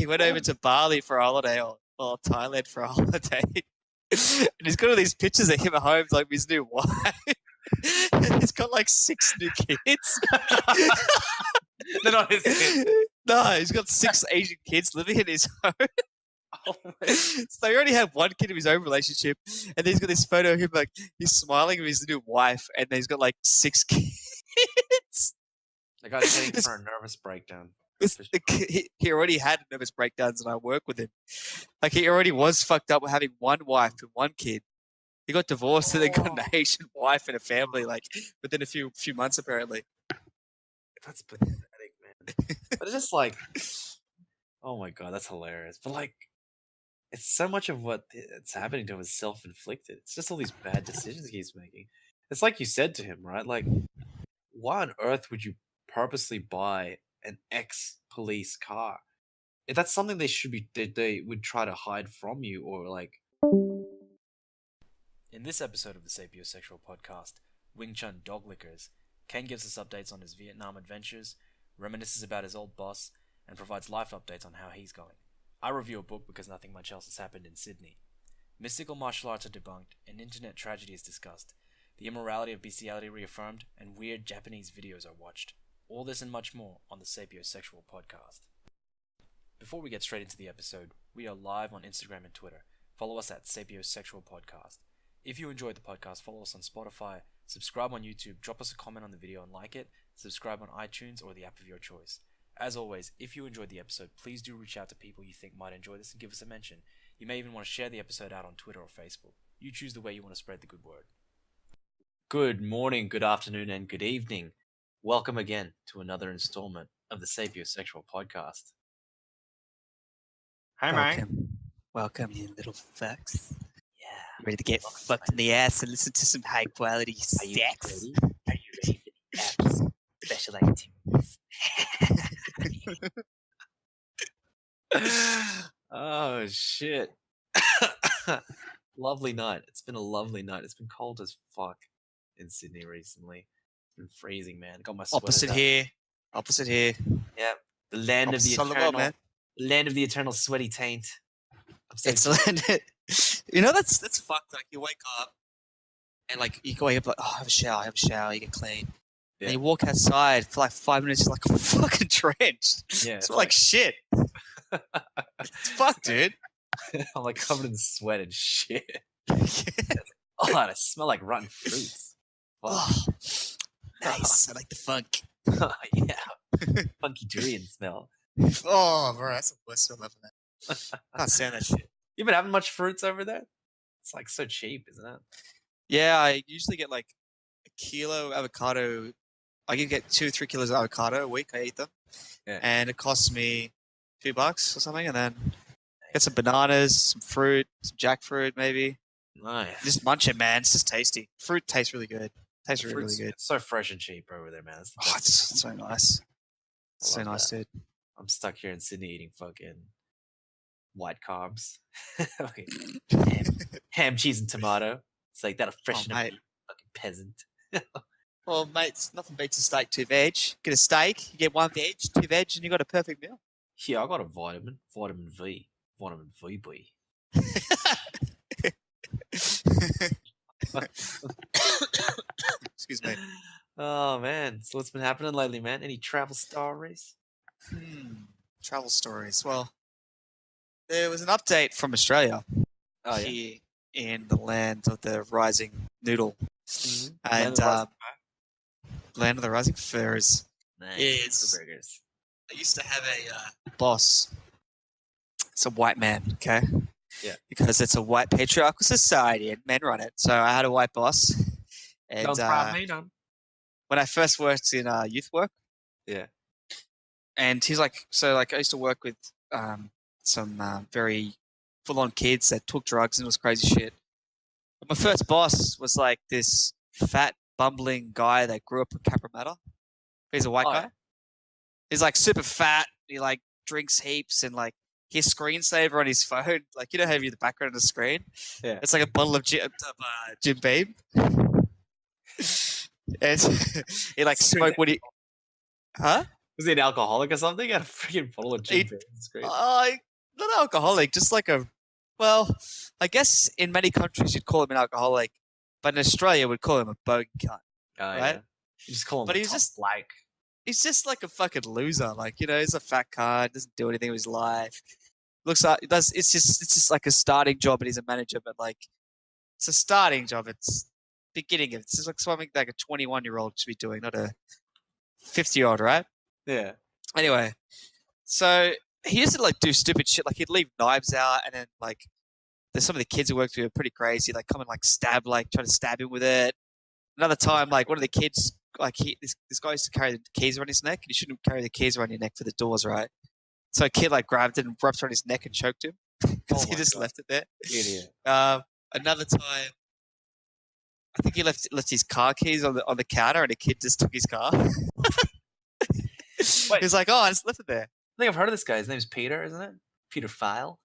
he went over to Bali for a holiday or Thailand for a holiday. And he's got all these pictures of him at home, like with his new wife. And he's got like 6 new kids. They're not his kids. No, he's got 6 Asian kids living in his home. Oh, So he already had 1 kid in his own relationship, and then he's got this photo of him like he's smiling with his new wife, and then he's got like 6 kids. the guy's heading for a nervous breakdown. He already had nervous breakdowns, and I work with him. Like he already was fucked up with having 1 wife and 1 kid. He got divorced and then got an Asian wife and a family, like within a few months apparently. That's pathetic, man. But it's just like, oh my god, that's hilarious. But like, it's so much of what it's happening to him is self-inflicted. It's just all these bad decisions he's making. It's like you said to him, right? Like, why on earth would you purposely buy an ex-police car? If that's something they would try to hide from you, or like. In this episode of the Sapiosexual Podcast, Chun Dog Lickers, Kain gives us updates on his Vietnam adventures, reminisces about his old boss, and provides life updates on how he's going. I review a book because nothing much else has happened in Sydney. Mystical martial arts are debunked, and internet tragedy is discussed. The immorality of beastiality reaffirmed, and weird Japanese videos are watched. All this and much more on the Sapiosexual Podcast. Before we get straight into the episode, we are live on Instagram and Twitter. Follow us at Sapiosexual Podcast. If you enjoyed the podcast, follow us on Spotify, subscribe on YouTube, drop us a comment on the video and like it, subscribe on iTunes or the app of your choice. As always, if you enjoyed the episode, please do reach out to people you think might enjoy this and give us a mention. You may even want to share the episode out on Twitter or Facebook. You choose the way you want to spread the good word. Good morning, good afternoon, and good evening. Welcome again to another installment of the Sapiosexual Podcast. Hi, mate. Welcome, you little fucks. Yeah. Ready to get fucked in the ass and listen to some high quality sex? Are you ready for the app's special activities? Oh, shit. Lovely night. It's been a lovely night. It's been cold as fuck in Sydney recently. It's been freezing, man. Got my sweater Opposite here. Yeah. The land of the eternal sweaty taint. Excellent. You know, that's fucked. Like, you wake up and, like, you wake up like, oh, have a shower, you get clean. Yeah. And you walk outside for like 5 minutes, you're like fucking drenched. Yeah. It's like shit. It's fucked, dude. I'm like covered in sweat and shit. Oh, and I smell like rotten fruits. Oh, nice. I like the funk. Yeah. Funky durian smell. Oh, bro, that's the worst smell ever, man. I can't stand that shit. You been having much fruits over there? It's like so cheap, isn't it? Yeah, I usually get like a kilo of avocado. I can get 2-3 kilos of avocado a week. I eat them. Yeah. And it costs me $2 or something. And then get some bananas, some fruit, some jackfruit maybe. Nice. Just munch it, man. It's just tasty. Fruit tastes really good. Tastes really, really good. It's so fresh and cheap over there, man. It's the Oh, best it's so nice. I So love nice, that. dude. I'm stuck here in Sydney eating fucking white carbs. Okay. Ham, cheese, and tomato. It's like that'll freshen up mate. you fucking peasant. Well, mate, nothing beats a steak, 2 veg. Get a steak, you get 1 veg, 2 veg, and you got a perfect meal. Yeah, I got a vitamin V, vitamin VB. Excuse me. Oh man, so what's been happening lately, man? Any travel stories? Travel stories. Well, there was an update from Australia Oh yeah. here in the land of the rising noodle. Mhm. And land of the rising furs. Nice. is- Burgers. I used to have a boss. It's a white man, okay? Yeah. Because it's a white patriarchal society and men run it. So I had a white boss. And Don't cry me, don't. when I first worked in youth work, Yeah. and he's like, so like I used to work with some very full-on kids that took drugs and it was crazy shit. But my first boss was like this fat, bumbling guy that grew up in Cabramatta. He's a white Oh, guy. yeah? He's like super fat. He like drinks heaps and like his screensaver on his phone, like you know how you have the background on the screen. Yeah. It's like a bottle of Jim Beam. And he like smoked what he, huh? Was he an alcoholic or something? He had a freaking bottle of gin beer on the screen. Not alcoholic, just like well, I guess in many countries you'd call him an alcoholic, but in Australia we'd call him a bogey cunt, right? Yeah. You just call him But he's just like a fucking loser. Like, he's a fat cunt, doesn't do anything with his life. Looks like it's just like a starting job and he's a manager, but like it's a starting job. It's beginning of it's just like something like a 21-year-old should be doing, not a 50-year-old, right? Yeah. Anyway, so he used to like do stupid shit. Like he'd leave knives out, and then like there's some of the kids who worked with him are pretty crazy. Like come and like try to stab him with it. Another time, like one of the kids, like this guy used to carry the keys around his neck, and you shouldn't carry the keys around your neck for the doors, right? So a kid like grabbed it and wrapped around his neck and choked him because he just left it there. Idiot. Another time, I think he left his car keys on the counter, and a kid just took his car. He was like, "Oh, I just left it there." I think I've heard of this guy. His name's Peter, isn't it? Peter File.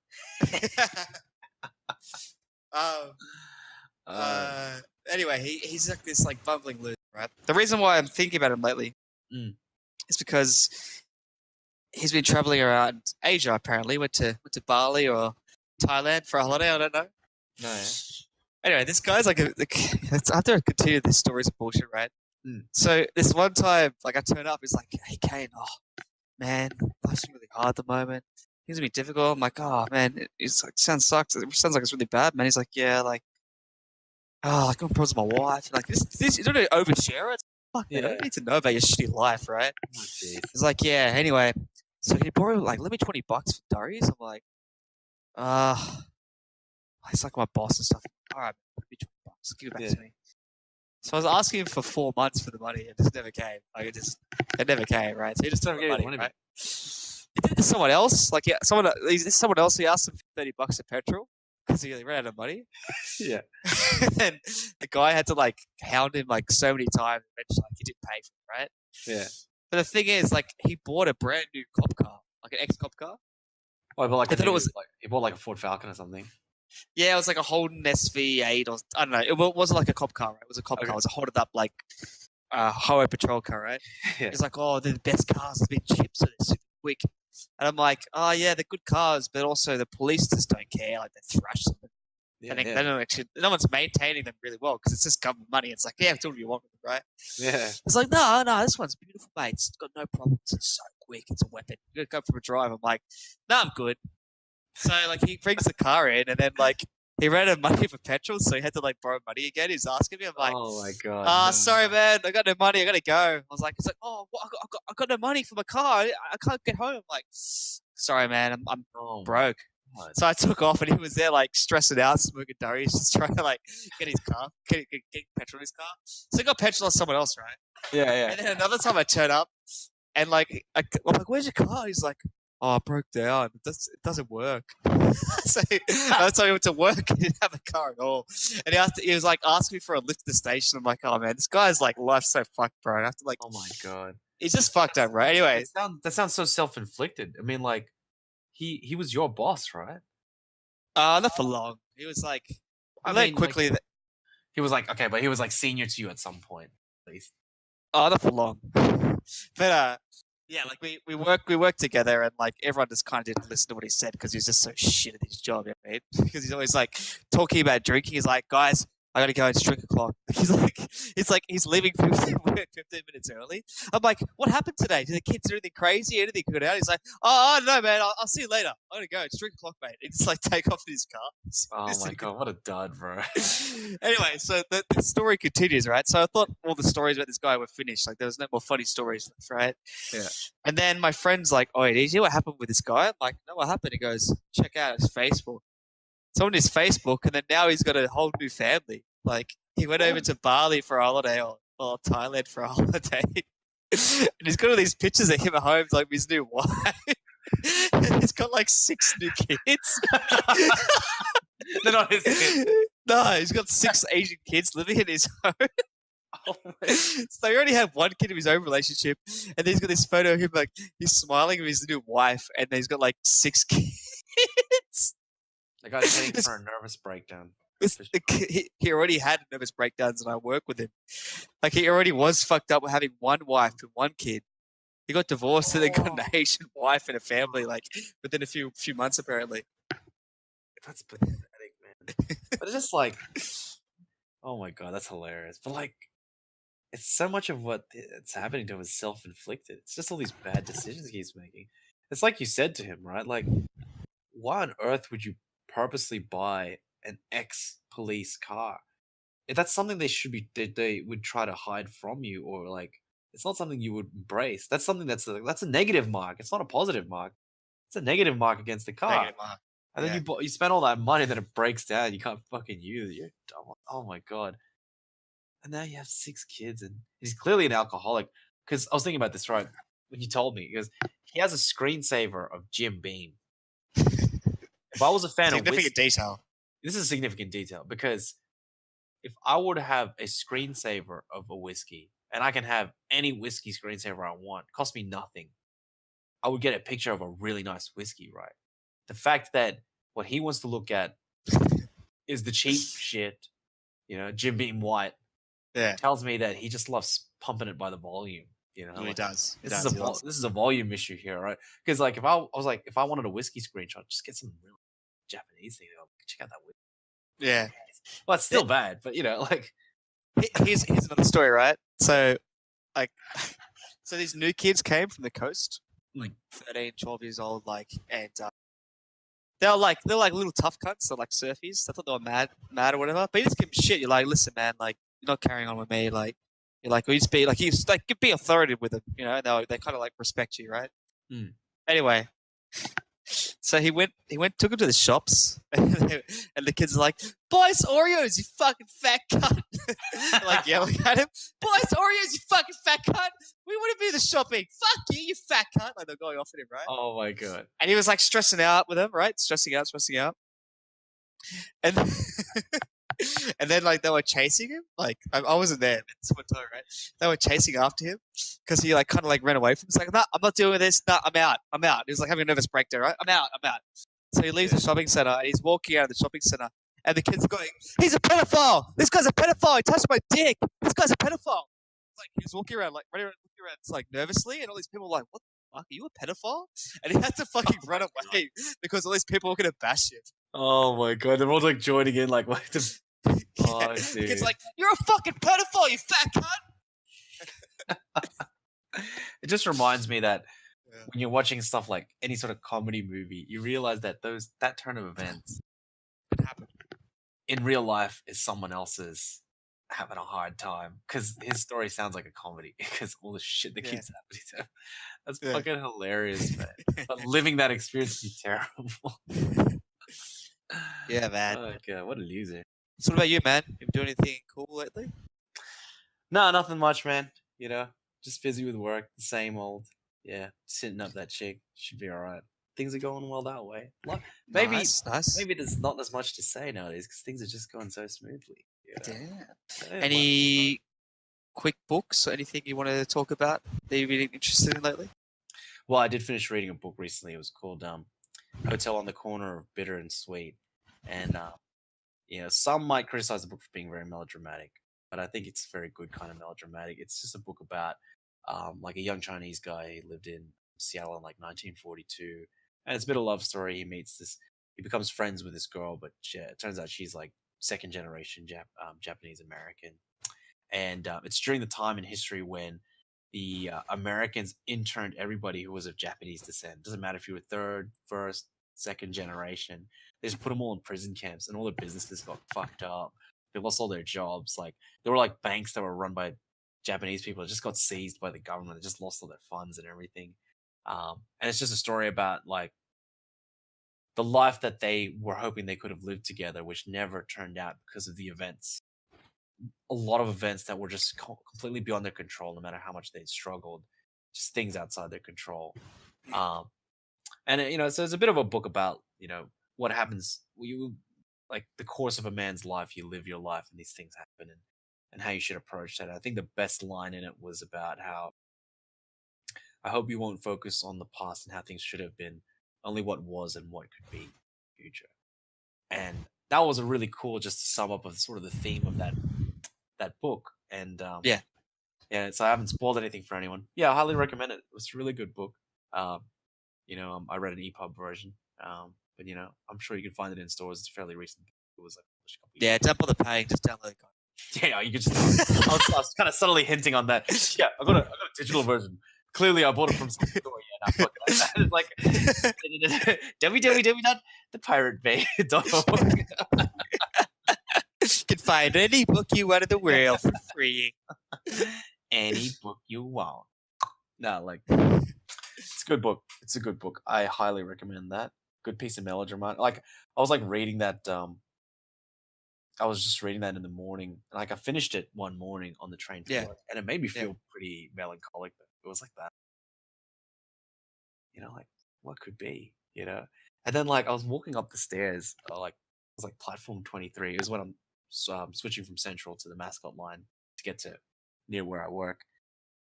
Anyway, he's like this like bumbling loser, right? The reason why I'm thinking about him lately is because he's been traveling around Asia. Apparently, went to Bali or Thailand for a holiday. I don't know. No. Yeah. Anyway, this guy's like I have to continue this story's bullshit, right? So this one time, like I turn up, he's like, "Hey, Kain, oh man, life's really hard at the moment. Things are be difficult." I'm like, "Oh man, it's like sounds like it's really bad, man." He's like, "Yeah, like, like I'm problems with my wife. Like this, you don't need to overshare it. Fuck, man, I don't need to know about your shitty life, right?" Oh, he's like, "Yeah, anyway, so can you borrow like let me $20 for durries?" I'm like, it's like my boss and stuff. All right, let me $20. Give it back to me. So I was asking him for 4 months for the money, and it just never came. Like it never came, right? So he just never gave money, right? He did it to someone else. Like someone else. He asked him for $30 of petrol because he ran out of money. Yeah. And the guy had to like hound him like so many times. Eventually, like, he didn't pay for it, right? Yeah. But the thing is, like, he bought a brand new cop car, like an ex-cop car. Oh, but like I thought it was like he bought like a Ford Falcon or something. Yeah, it was like a Holden SV8 or I don't know. It wasn't like a cop car, right? It was a cop car. It was a holded up like highway patrol car, right? Yeah. It's like, "Oh, they're the best cars. They've been chipped, so they're super quick." And I'm like, "Oh yeah, they're good cars, but also the police just don't care. Like they thrash them. Yeah, They don't actually. No one's maintaining them really well because it's just government money. It's like, yeah, do what you want with it, right?" Yeah. It's like, no, this one's beautiful, mate. It's got no problems. It's so quick. It's a weapon. You gotta go for a drive. I'm like, "No, I'm good." So like he brings the car in, and then like he ran out of money for petrol, so he had to like borrow money again. He was asking me, I'm like, "Oh my god, sorry man, I got no money. I gotta go." I was like, "It's like, oh, what? I got no money for my car. I can't get home." I'm like, "Sorry man, I'm broke." So I took off, and he was there like stressing out, smoking durries, just trying to like get his car, get petrol in his car. So he got petrol on someone else, right? Yeah. And then another time I turn up, and like I'm like, "Where's your car?" He's like, "Oh, I broke down. It doesn't work." So that's why he went to work. He didn't have a car at all. And he was like asking me for a lift to the station. I'm like, "Oh man, this guy's like life's so fucked, bro." I have to like, oh my god, he's just fucked up, right? Anyway, that sounds so self-inflicted. I mean, like he was your boss, right? not for long. He was like, I learned quickly that he was like, okay, but he was like senior to you at some point, at least. not for long. But yeah, like we work together, and like everyone just kind of didn't listen to what he said because he was just so shit at his job, right? Because he's always like talking about drinking. He's like, "Guys, I gotta go. It's 3:00." He's leaving 15 minutes early. I'm like, "What happened today? Did the kids do anything crazy? Anything good out?" He's like, "Oh, I don't know, man. I'll see you later. I'm gonna go. It's 3:00, mate." And just like take off in his car. Oh my god, what a dud, bro. Anyway, so the story continues, right? So I thought all the stories about this guy were finished. Like there was no more funny stories left, right? Yeah. And then my friend's like, "Oh, did you hear what happened with this guy?" I'm like, "No, what happened?" He goes, "Check out his Facebook." So on his Facebook, and then now he's got a whole new family. Like he went over to Bali for a holiday or Thailand for a holiday. And he's got all these pictures of him at home, like with his new wife. And he's got like 6 new kids. They're not his kids. No, he's got 6 Asian kids living in his home. Oh, so he already had 1 kid in his own relationship, and then he's got this photo of him like he's smiling with his new wife, and then he's got like 6 kids. The guy's heading for a nervous breakdown. He already had nervous breakdowns, and I work with him. Like he already was fucked up with having 1 wife and 1 kid. He got divorced and then got an Asian wife and a family like within a few months apparently. That's pathetic, man. But it's just like, oh my god, that's hilarious. But like, it's so much of what it's happening to him is self-inflicted. It's just all these bad decisions he's making. It's like you said to him, right? Like, why on earth would you purposely buy an ex-police car? If that's something they would try to hide from you, or like, it's not something you would embrace. That's something that's a negative mark. It's not a positive mark. It's a negative mark against the car. Negative mark. And then you spend all that money, then it breaks down. You can't fucking use it. You're dumb. Oh my god. And now you have 6 kids, and he's clearly an alcoholic. Because I was thinking about this, right? When you told me, because he has a screensaver of Jim Beam. If I was a fan of whiskey, detail. this is a significant detail, because if I were to have a screensaver of a whiskey, and I can have any whiskey screensaver I want, cost me nothing, I would get a picture of a really nice whiskey, right? The fact that what he wants to look at is the cheap shit, Jim Beam White, tells me that he just loves pumping it by the volume. He does. This is a volume issue here, right? Because like if I wanted a whiskey screenshot, just get some real Japanese thing. Check out that whiskey. Yeah. Well, it's still bad, but like. Here's another story, right? So, like, so these new kids came from the coast, like 13, 12 years old, like, and they're like little tough cunts. They're like surfies. I thought they were mad or whatever. But you just give them shit. You're like, listen, man, like, you're not carrying on with me. Like, you're like, you just be like, be authoritative with them. They kind of like respect you, right? Mm. Anyway. So he went, took him to the shops, and the kids are like, "Buy us Oreos, you fucking fat cunt!" Like yelling at him, "Buy us Oreos, you fucking fat cunt! We want to be the shopping. Fuck you, you fat cunt!" Like they're going off at him, right? Oh my god! And he was like stressing out with them, right? Stressing out, and and then like they were chasing him. Like I wasn't there, someone told me, right? They were chasing after him because he like kind of like ran away from him. He's like, "No, I'm not doing this. No, I'm out. He was like having a nervous breakdown, right? I'm out. So he leaves the shopping center and he's walking out of the shopping center, and the kids are going, "He's a pedophile! This guy's a pedophile! He touched my dick! This guy's a pedophile!" Like he was walking around, like running around, looking around, like nervously, and all these people were like, "What the fuck? Are you a pedophile?" And he had to fucking run away because all these people were gonna bash him. Oh my god! They're all like joining in, like what? Oh, the kid's like, "You're a fucking pedophile, you fat cunt!" It just reminds me that when you're watching stuff like any sort of comedy movie, you realize that that turn of events in real life is someone else's having a hard time, because his story sounds like a comedy because all the shit the kids happening to him. That's fucking hilarious, man. But living that experience would be terrible. Yeah, man. Oh god, what a loser. So what about you, man? You been doing anything cool lately? No, nothing much, man. Just busy with work, the same old. Yeah, sitting up that chick. Should be alright. Things are going well that way. Maybe Nice. maybe there's not as much to say nowadays because things are just going so smoothly. Yeah. Any quick books or anything you want to talk about that you've been interested in lately? Well, I did finish reading a book recently. It was called Hotel on the Corner of Bitter and Sweet. And some might criticize the book for being very melodramatic, but I think it's very good kind of melodramatic. It's just a book about like a young Chinese guy. He lived in Seattle in like 1942, and it's a bit of a love story. He becomes friends with this girl, but it turns out she's like second generation Japanese American, and it's during the time in history when the Americans interned everybody who was of Japanese descent. Doesn't matter if you were third, first, second generation. They just put them all in prison camps, and all their businesses got fucked up. They lost all their jobs. Like there were like banks that were run by Japanese people that just got seized by the government. They just lost all their funds and everything. And it's just a story about like the life that they were hoping they could have lived together, which never turned out because of the events. A lot of events that were just completely beyond their control, no matter how much they'd struggled. Just things outside their control. And so it's a bit of a book about what happens. Like the course of a man's life, you live your life, and these things happen, and how you should approach that. I think the best line in it was about how I hope you won't focus on the past and how things should have been, only what was and what could be in the future. And that was a really cool, just to sum up of sort of the theme of that book. And Yeah, so I haven't spoiled anything for anyone. Yeah, I highly recommend it. It was a really good book. I read an EPUB version. But I'm sure you can find it in stores. It's fairly recent. It was like published a couple of Yeah, don't bother paying. Just download it. Yeah, you could just. I was kind of subtly hinting on that. Yeah, I got a digital version. Clearly, I bought it from some store. Yeah, nah, fuck it. It's like www.thepiratebay.org. You can find any book you want in the world for free. Any book you want. No, like it's a good book. It's a good book. I highly recommend that. Good piece of melodrama. Like I was like reading that. I was just reading that in the morning. Like I finished it one morning on the train to Yeah. work, and it made me Yeah. feel pretty melancholic. It was like that. Like what could be, And then like I was walking up the stairs, like it was like platform 23. It was when I'm switching from Central to the Mascot line to get to near where I work.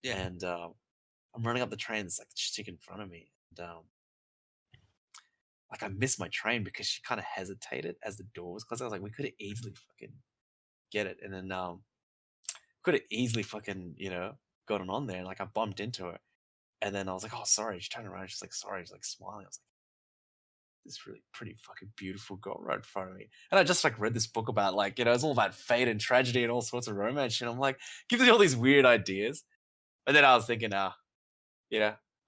Yeah. And I'm running up the train. It's like the chick in front of me, and like I missed my train because she kind of hesitated as the door was closed. I was like, we could have easily fucking get it, and then could have easily fucking gotten on there. And like I bumped into her, and then I was like, oh sorry. She turned around. She's like, sorry. She's like smiling. I was like, this really pretty fucking beautiful girl right in front of me. And I just like read this book about like, it's all about fate and tragedy and all sorts of romance. And I'm like, gives me all these weird ideas. And then I was thinking, I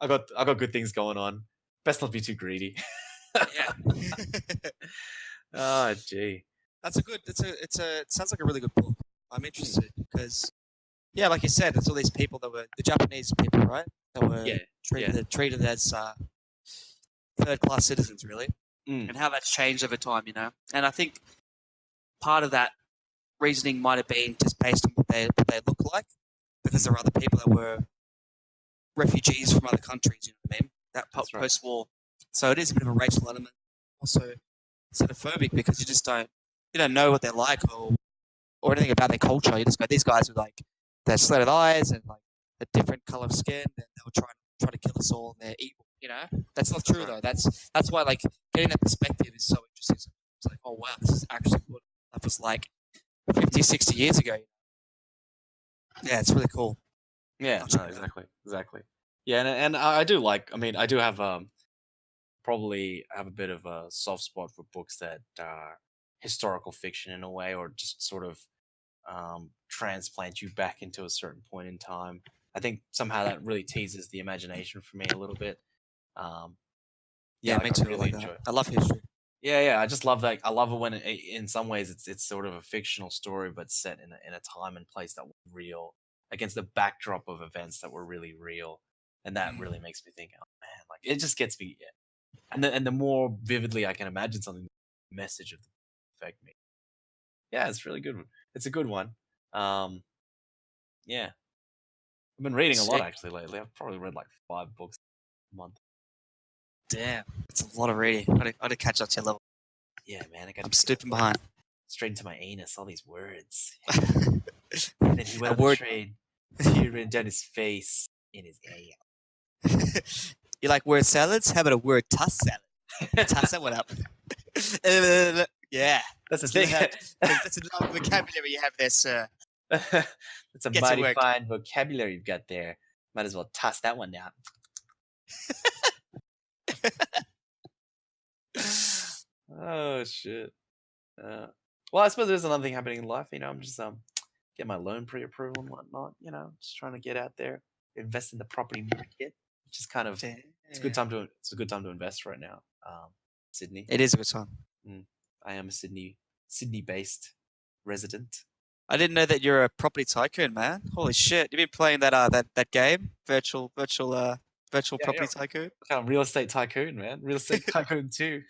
got good things going on. Best not be too greedy. Yeah. Oh gee. That's a good. It sounds like a really good book. I'm interested because, yeah, like you said, it's all these people that were the Japanese people, right? That were treated as third-class citizens, really, and how that's changed over time, And I think part of that reasoning might have been just based on what they look like, because there are other people that were refugees from other countries. You know what I mean? That post-war, so it is a bit of a racial element. Also, xenophobic because you just don't know what they're like or anything about their culture. You just go, these guys with like their slatted eyes and like a different color of skin, and they were trying to kill us all, and they're evil. That's not true though. That's why like getting that perspective is so interesting. It's like, oh wow, this is actually what life was like 50, 60 years ago. Yeah, it's really cool. Yeah, no, exactly. Yeah, and I do like. I mean, I do have probably have a bit of a soft spot for books that are historical fiction in a way, or just sort of transplant you back into a certain point in time. I think somehow that really teases the imagination for me a little bit. Yeah, me too. I really enjoy it. I love history. Yeah, I just love that. I love it when in some ways it's sort of a fictional story, but set in a time and place that was real, against the backdrop of events that were really real, and that really makes me think, oh man, like it just gets me. Yeah. And the more vividly I can imagine something, the message of the affect me. Yeah, it's really good. It's a good one. Yeah, I've been reading a lot actually lately. I've probably read like 5 books a month. Damn, that's a lot of reading. I got to catch up to your level. Yeah, man. I'm stooping behind. Straight into my anus, all these words. And then he went on the train, tear ran down his face in his ass. You like word salads? How about a word toss salad? Toss that one up. Yeah. That's the thing. That's a vocabulary you have there, sir. That's a mighty fine vocabulary you've got there. Might as well toss that one down. Oh shit. Well, I suppose there's another thing happening in life. I'm just get my loan pre-approval and whatnot. Just trying to get out there, invest in the property market, which is kind of it's a good time to invest right now. Sydney. It is a good time. I am a Sydney-based resident. I didn't know that you're a property tycoon, man. Holy shit! You've been playing that game, virtual property tycoon. Kind of real estate tycoon, man. Real estate tycoon 2.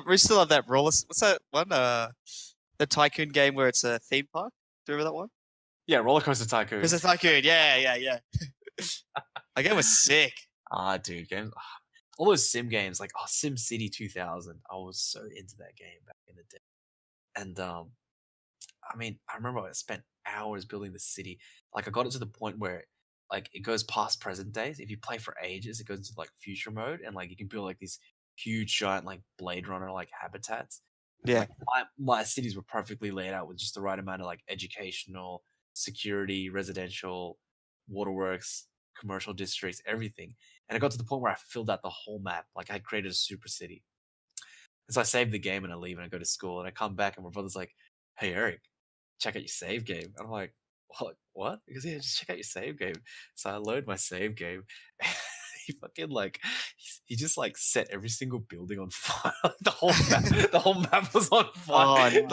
We still have that roller. What's that one? The tycoon game where it's a theme park. Do you remember that one? Yeah, roller coaster tycoon. It's a tycoon. Yeah. That game was sick. Dude, games. All those sim games, like Sim City 2000. I was so into that game back in the day. And I mean, I remember I spent hours building the city. Like I got it to the point where like it goes past present days. If you play for ages, it goes into like future mode, and like you can build like these huge giant like Blade Runner like habitats. Yeah, like, my cities were perfectly laid out with just the right amount of like educational security, residential, waterworks, commercial districts, everything. And I got to the point where I filled out the whole map. Like I created a super city. And so I saved the game and I leave and I go to school and I come back and my brother's like, "Hey Eric, check out your save game." And I'm like, What? Because yeah, just check out your save game. So I load my save game. He fucking like he just like set every single building on fire. The whole map, the whole map was on fire. Oh,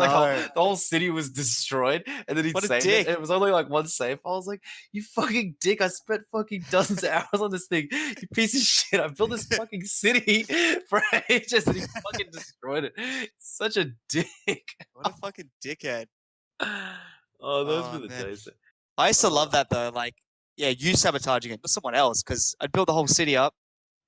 The whole city was destroyed. And then he What a saved dick. it. And it was only like one save. I was like, "You fucking dick! I spent fucking dozens of hours on this thing. You piece of shit! I built this fucking city for ages, and he fucking destroyed it. Such a dick." What a fucking dickhead. Oh, those Oh, were the man. days. I used to love that though. Like, yeah, you sabotaging it, not someone else, because I'd build the whole city up,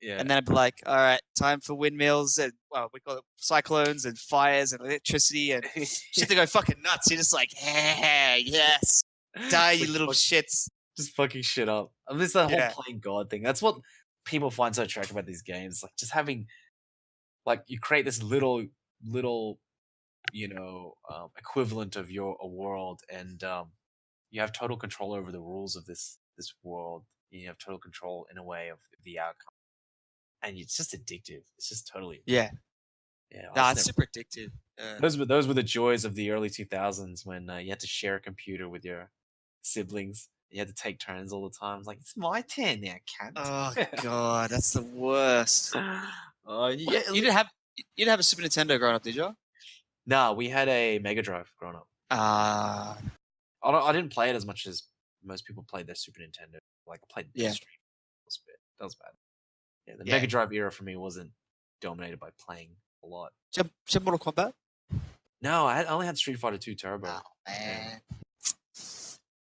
Yeah. and then I'd be like, all right, time for windmills and we call it cyclones and fires and electricity and shit to go fucking nuts. You're just like, hey, yes, die, you Like, little fuck- shits. just fucking shit up. I mean, it's the whole Yeah. playing God thing. That's what people find so attractive about these games. Like just having, like, you create this little, equivalent of a world, and you have total control over the rules of this world. You have total control in a way of the outcome, and it's just addictive. It's just totally Yeah, yeah. nah, it's super addictive. Those were the joys of the early 2000s when you had to share a computer with your siblings. You had to take turns all the time. It's like, it's my turn now, cunt. Oh god, that's the worst. Yeah. You didn't have a Super Nintendo growing up, did you? Nah, we had a Mega Drive growing up. I didn't play it as much as most people played their Super Nintendo. Like I played Yeah. Street. That was bad. Yeah, the Yeah. Mega Drive era for me wasn't dominated by playing a lot. Did you have Mortal Kombat? No, I only had Street Fighter 2 Turbo. Oh man,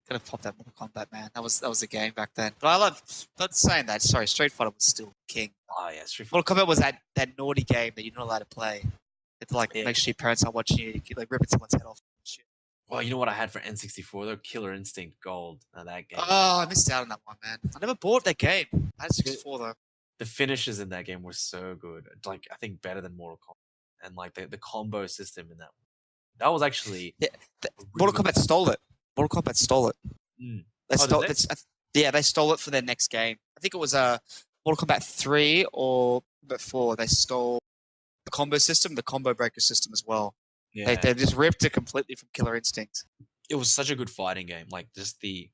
gotta pop that Mortal Kombat, man. That was the game back then. But I love. Not saying that. Sorry, Street Fighter was still king. Oh yeah, Street Fighter. Mortal Kombat was that naughty game that you're not allowed to play. It's like Yeah. make sure your parents aren't watching you. You like ripping someone's head off. And shit. Well, you know what I had for N64 though? Killer Instinct Gold. Now that game. Oh, I missed out on that one, man. I never bought that game. I had 64 though. The finishes in that game were so good. Like I think better than Mortal Kombat, and like the combo system in that. That was actually Yeah, a really Mortal good- Kombat stole it. Mortal Kombat stole it. Mm. They Oh, stole. did Yeah, they stole it for their next game. I think it was Mortal Kombat 3 or Kombat 4. They stole the combo system, the combo breaker system as well. Yeah. They just ripped it completely from Killer Instinct. It was such a good fighting game. Like just it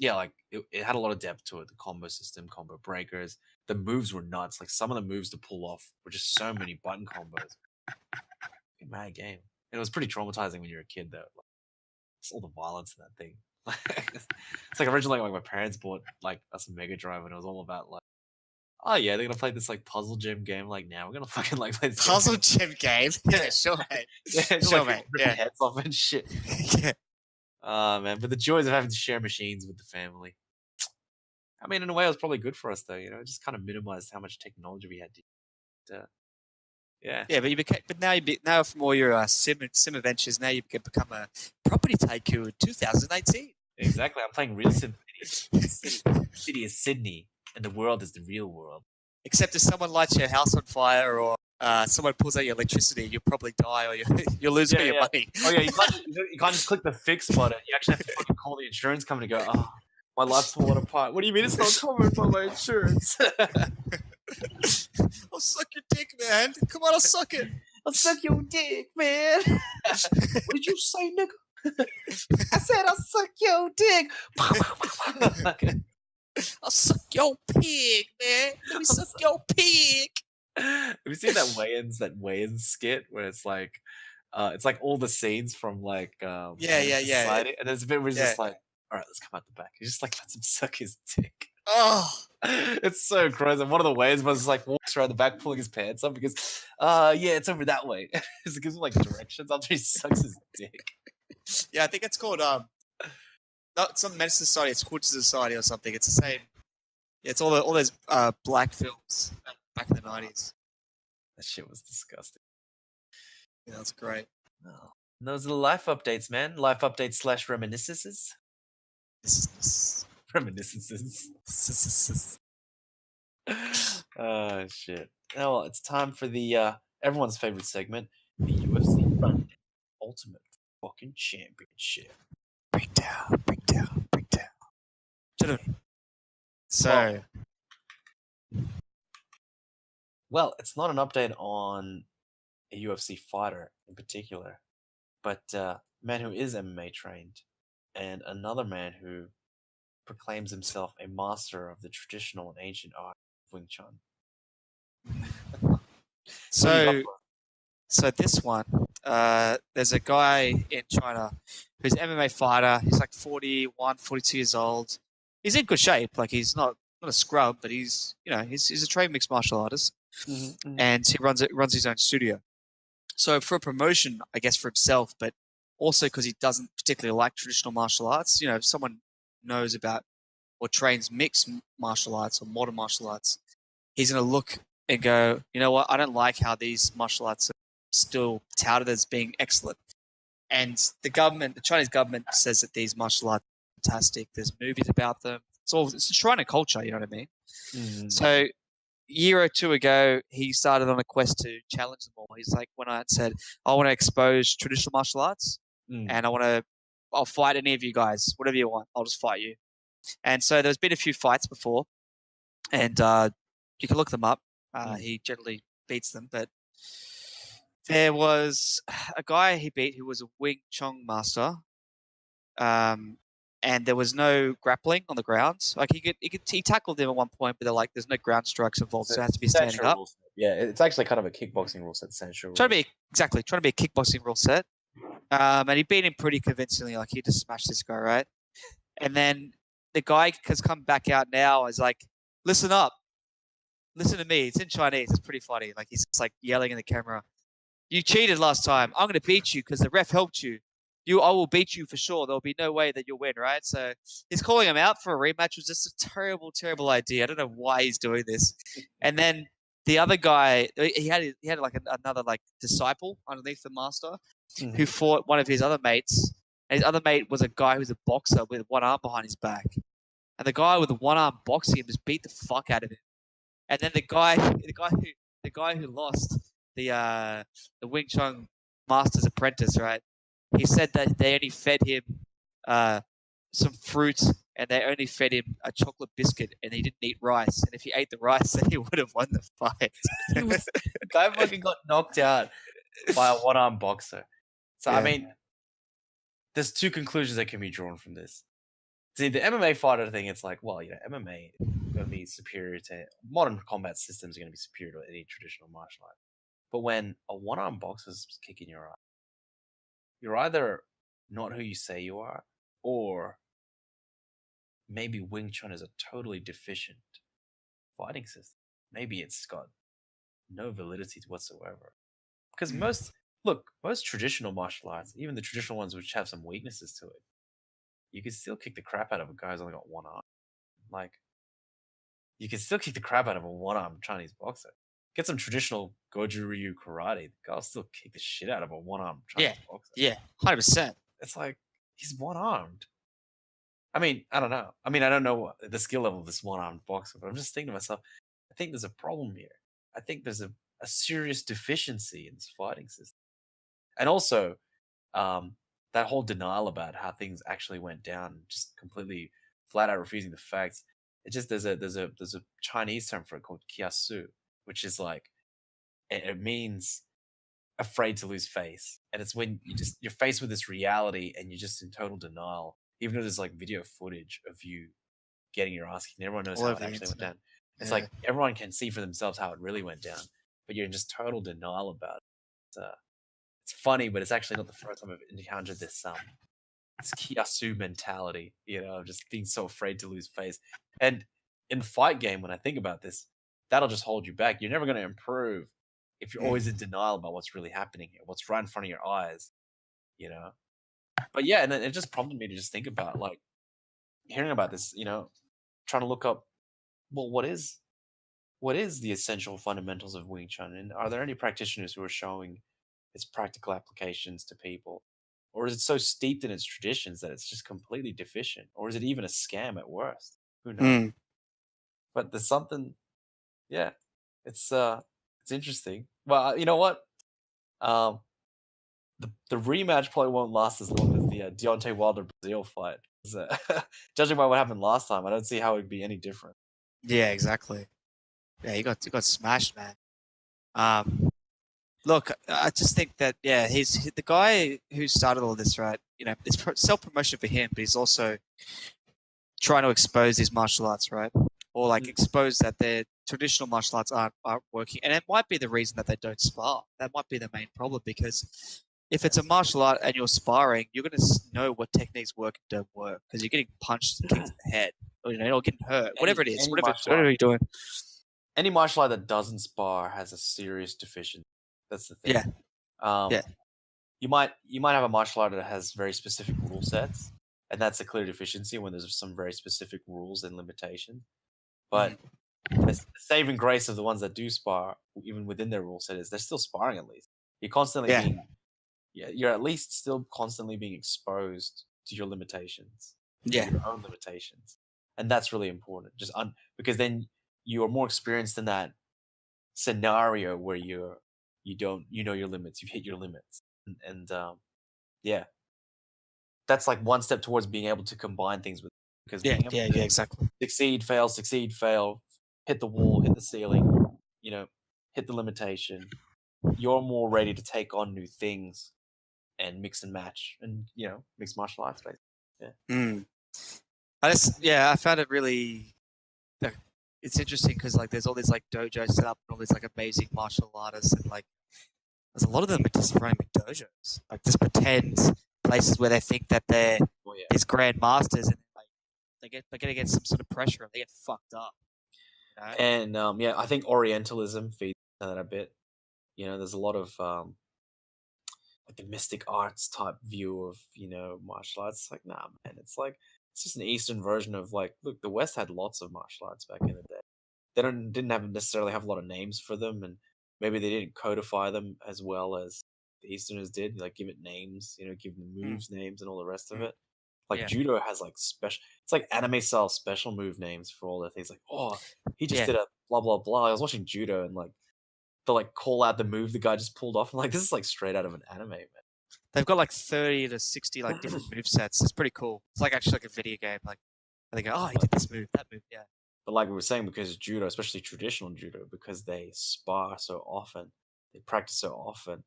had a lot of depth to it. The combo system, combo breakers, the moves were nuts. Like some of the moves to pull off were just so many button combos. Mad game. And it was pretty traumatizing when you were a kid though. Like, just all the violence in that thing. It's like originally like my parents bought like us a Mega Drive and it was all about like, oh yeah, they're gonna play this like puzzle gym game. Like now we're gonna fucking like play this Puzzle gym game. Yeah, sure, mate. Yeah, just, Sure, like, mate. ripping Yeah. heads off and shit. Yeah. Man, but the joys of having to share machines with the family. I mean, in a way, it was probably good for us, though. You know, it just kind of minimized how much technology we had to. Yeah. Yeah, but now from all your sim adventures, now you can become a property tycoon in 2018. Exactly. I'm playing Real Sim City. City is Sydney, and the world is the real world. Except if someone lights your house on fire or someone pulls out your electricity, you'll probably die or you'll lose all your money. Oh yeah, you can't just click the fix button. You actually have to fucking call the insurance company and go, "Oh, my life's falling apart." What do you mean it's not covered by my insurance? I'll suck your dick, man. Come on, I'll suck it. I'll suck your dick, man. What did you say, nigga? I said I'll suck your dick. I'll suck your pig, man. Let me suck your pig. Have you seen that weigh-ins skit where it's like all the scenes from like Yeah. Society, and there's a bit where he's just Yeah. like, all right, let's come out the back. He just like lets him suck his dick. Oh, It's so gross. And one of the ways was like walks around the back pulling his pants up because yeah, it's over that way. It gives him like directions after he sucks his dick. yeah. I think it's called it's not Menace Society. It's Court Society or something. It's the same. Yeah, it's all those black films back in the 90s. That shit was disgusting. Yeah, that's great. Oh. And those are the life updates, man. Life updates / reminiscences. Reminiscences. Oh shit. Oh, well, it's time for the everyone's favorite segment, the UFC Rundown Ultimate fucking Championship. Breakdown. So, Well, it's not an update on a UFC fighter in particular, but a man who is MMA trained and another man who proclaims himself a master of the traditional and ancient art of Wing Chun. So this one, there's a guy in China who's an MMA fighter. He's like 41, 42 years old. He's in good shape. Like he's not a scrub, but he's a trained mixed martial artist, and he runs his own studio. So for a promotion, I guess for himself, but also because he doesn't particularly like traditional martial arts. You know, if someone knows about or trains mixed martial arts or modern martial arts, he's going to look and go, you know what, I don't like how these martial arts are still touted as being excellent. And the Chinese government says that these martial arts are fantastic. There's movies about them. It's a shrine of culture, you know what I mean? So a year or two ago, he started on a quest to challenge them all. He's like, when I said, I want to expose traditional martial arts and I'll fight any of you guys, whatever you want, I'll just fight you. And so there's been a few fights before, and you can look them up. He generally beats them, but there was a guy he beat who was a Wing Chun master, and there was no grappling on the ground. Like he tackled him at one point, but they're like, there's no ground strikes involved, so it has to be standing up. Yeah, it's actually kind of a kickboxing rule set. Essential. Trying to be a kickboxing rule set, and he beat him pretty convincingly. Like he just smashed this guy, right? And then the guy has come back out now as like, listen up. Listen to me. It's in Chinese. It's pretty funny. Like he's just like yelling in the camera. You cheated last time. I'm going to beat you because the ref helped you. I will beat you for sure. There'll be no way that you'll win, right? So he's calling him out for a rematch. It was just a terrible, terrible idea. I don't know why he's doing this. And then the other guy, he had like another like disciple underneath the master who fought one of his other mates. And his other mate was a guy who's a boxer with one arm behind his back. And the guy with the one arm boxing him just beat the fuck out of him. And then the guy who lost the Wing Chun master's apprentice, right? He said that they only fed him some fruit and they only fed him a chocolate biscuit and he didn't eat rice. And if he ate the rice, then he would have won the fight. The guy fucking got knocked out by a one-arm boxer. So, yeah. I mean, there's two conclusions that can be drawn from this. See, the MMA fighter thing, it's like, well, MMA is going to be superior to modern combat systems are going to be superior to any traditional martial art. But when a one-arm boxer's kicking your ass, you're either not who you say you are, or maybe Wing Chun is a totally deficient fighting system. Maybe it's got no validity whatsoever. Because most traditional martial arts, even the traditional ones which have some weaknesses to it, you can still kick the crap out of a guy who's only got one arm. Like, you can still kick the crap out of a one-armed Chinese boxer. Get some traditional Goju Ryu karate, the guy will still kick the shit out of a one-armed Chinese boxer. Yeah, 100%. It's like, he's one-armed. I mean, I don't know. I don't know what the skill level of this one-armed boxer, but I'm just thinking to myself, I think there's a problem here. I think there's a serious deficiency in this fighting system. And also, that whole denial about how things actually went down, just completely flat out refusing the facts. It just there's a Chinese term for it called kiasu, which is like it means afraid to lose face, and it's when you're faced with this reality and you're just in total denial, even though there's like video footage of you getting your ass kicked and everyone knows how it actually went down. It's like everyone can see for themselves how it really went down, but you're in just total denial about it. It's funny, but it's actually not the first time I've encountered this kiasu mentality, just being so afraid to lose face. And in the fight game, when I think about this, that'll just hold you back. You're never going to improve if you're always in denial about what's really happening here, what's right in front of your eyes, But yeah, and it just prompted me to just think about, like, hearing about this, trying to look up, well, what is the essential fundamentals of Wing Chun? And are there any practitioners who are showing its practical applications to people? Or is it so steeped in its traditions that it's just completely deficient? Or is it even a scam at worst? Who knows? But there's something, it's interesting. Well, you know what? The rematch probably won't last as long the Deontay Wilder Brazil fight. Judging by what happened last time, I don't see how it would be any different. Yeah, exactly. Yeah, he got smashed, man. Look, I just think that he's the guy who started all this, right? You know, it's self promotion for him, but he's also trying to expose these martial arts, right? Or like expose that their traditional martial arts aren't working, and it might be the reason that they don't spar. That might be the main problem, because if it's a martial art and you're sparring, you're going to know what techniques work and don't work, because you're getting punched and kicked in the head, or you're getting hurt, whatever it is, whatever you're doing. Any martial art that doesn't spar has a serious deficiency. That's the thing. Yeah. You might have a martial art that has very specific rule sets, and that's a clear deficiency when there's some very specific rules and limitations. But the saving grace of the ones that do spar, even within their rule set, is they're still sparring at least. You're constantly you're at least still constantly being exposed to your limitations. Yeah. Your own limitations. And that's really important. Because then you are more experienced in that scenario where you know your limits, you've hit your limits. And that's like one step towards being able to combine things with, because exactly. Succeed, fail, hit the wall, hit the ceiling, hit the limitation. You're more ready to take on new things and mix and match and, mixed martial arts, basically. Yeah. I found it really, it's interesting because like there's all these like dojos set up and all these like amazing martial artists, and like there's a lot of them are just running dojos, like just pretend places where they think that they're these grand masters, and like they're gonna get some sort of pressure and they get fucked up. You know? And I think Orientalism feeds that a bit. There's a lot of like the mystic arts type view of martial arts. It's like, nah, man, it's just an Eastern version of like, look, the West had lots of martial arts back in the day. They didn't necessarily have a lot of names for them, and maybe they didn't codify them as well as the Easterners did, like give it names, give the moves names and all the rest of it. Like judo has like special, it's like anime style special move names for all the things. Like, oh, he just did a blah blah blah. I was watching judo and like they'll like call out the move the guy just pulled off. I'm like, this is like straight out of an anime, man. They've got like 30 to 60 like different move sets. It's pretty cool. It's like actually like a video game. Like they go, oh, he did this move, that move, yeah. But like we were saying, because judo, especially traditional judo, because they spar so often, they practice so often,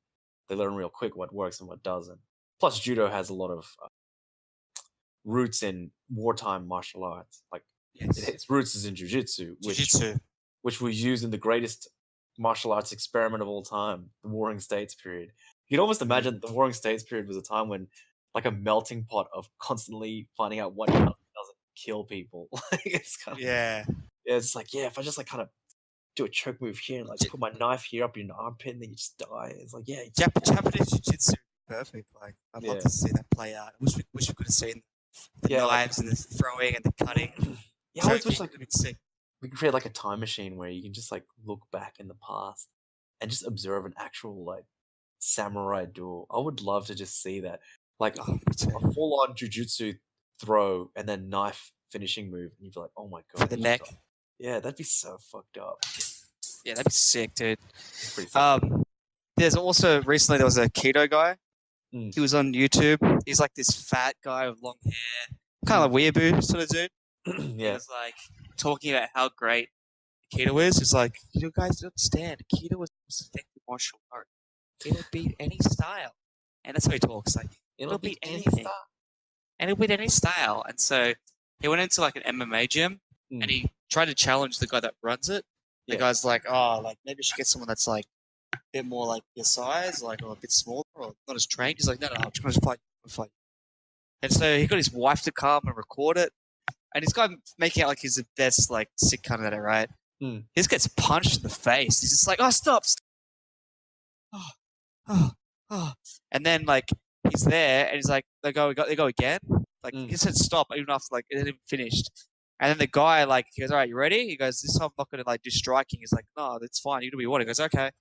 they learn real quick what works and what doesn't. Plus, judo has a lot of roots in wartime martial arts. Like its roots is in jiu-jitsu, which was used in the greatest martial arts experiment of all time, the Warring States period. You can almost imagine the Warring States period was a time when, like, a melting pot of constantly finding out what doesn't kill people. Like, it's kind of it's like, if I just like kind of do a choke move here and like put my knife here up in your armpit and then you just die. It's like, Japanese jiu-jitsu, perfect. Like, I'd love to see that play out. I wish we could have seen the knives and the throwing and the cutting. I always wish like we could create like a time machine where you can just like look back in the past and just observe an actual like samurai duel. I would love to just see that, like a full-on jiu-jitsu throw and then knife finishing move, and you'd be like, oh my god, for the neck. Yeah, that'd be so fucked up. Yeah, that'd be sick, dude. There's also recently there was a keto guy. He was on YouTube. He's like this fat guy with long hair, kind of like weeaboo sort of dude. He was like talking about how great keto is. It's like, you guys don't understand. Keto is the most effective martial art. It'll beat any style. And that's how he talks. Like, it'll beat anything. And it'll beat any style. And so he went into like an MMA gym and he tried to challenge the guy that runs it. The guy's like, oh, like maybe you should get someone that's like a bit more like your size, like, or a bit smaller, or not as trained. He's like, no, I'm just going to fight. And so he got his wife to come and record it. And this guy making out like he's the best, like, sick cunt at it, right? He just gets punched in the face. He's just like, oh, stop. Oh. And then, like, he's there, and he's like, they go again. Like, he said stop, even after, like, it hadn't finished. And then the guy, like, he goes, all right, you ready? He goes, this time I'm not going to, like, do striking. He's like, no, that's fine. You do what you want. He goes, okay.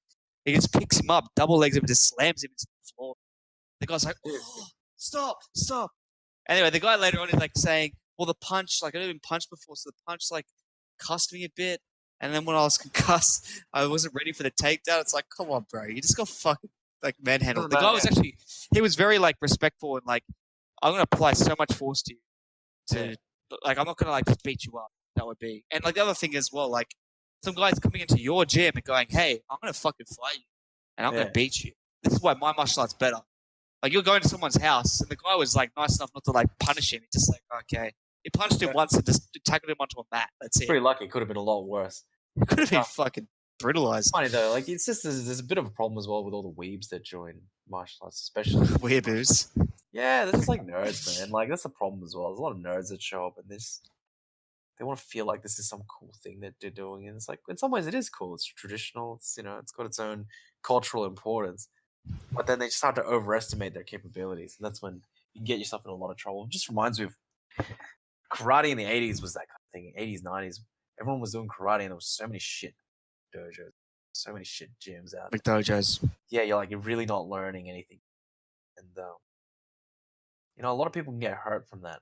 He just picks him up, double legs him, and just slams him into the floor. The guy's like, oh, stop. Anyway, the guy later on is, like, saying, well, the punch, like, I didn't even punch before, so the punch, like, cussed me a bit. And then when I was concussed, I wasn't ready for the takedown. It's like, come on, bro. You just got fucking, like, manhandled. The guy was actually, he was very, like, respectful and, like, I'm gonna apply so much force to you like I'm not gonna like just beat you up. That would be. And like the other thing as well, like some guys coming into your gym and going, "Hey, I'm gonna fucking fight you, and I'm gonna beat you." This is why my martial art's better. Like you're going to someone's house, and the guy was like nice enough not to like punish him. He just like, okay, he punched him once and just tackled him onto a mat. That's it. Pretty lucky. It could have been a lot worse. It could have been fucking brutalized. Funny though, like it's just there's a bit of a problem as well with all the weebs that join martial arts, especially weeaboos. Yeah, they're just like nerds, man. Like that's the problem as well. There's a lot of nerds that show up and they want to feel like this is some cool thing that they're doing, and it's like in some ways it is cool. It's traditional. It's it's got its own cultural importance, but then they start to overestimate their capabilities, and that's when you get yourself in a lot of trouble. It just reminds me of karate in the '80s was that kind of thing. '80s, '90s, everyone was doing karate, and there was so many shit dojos, so many shit gyms out there. Dojos. Yeah, you're really not learning anything, and a lot of people can get hurt from that.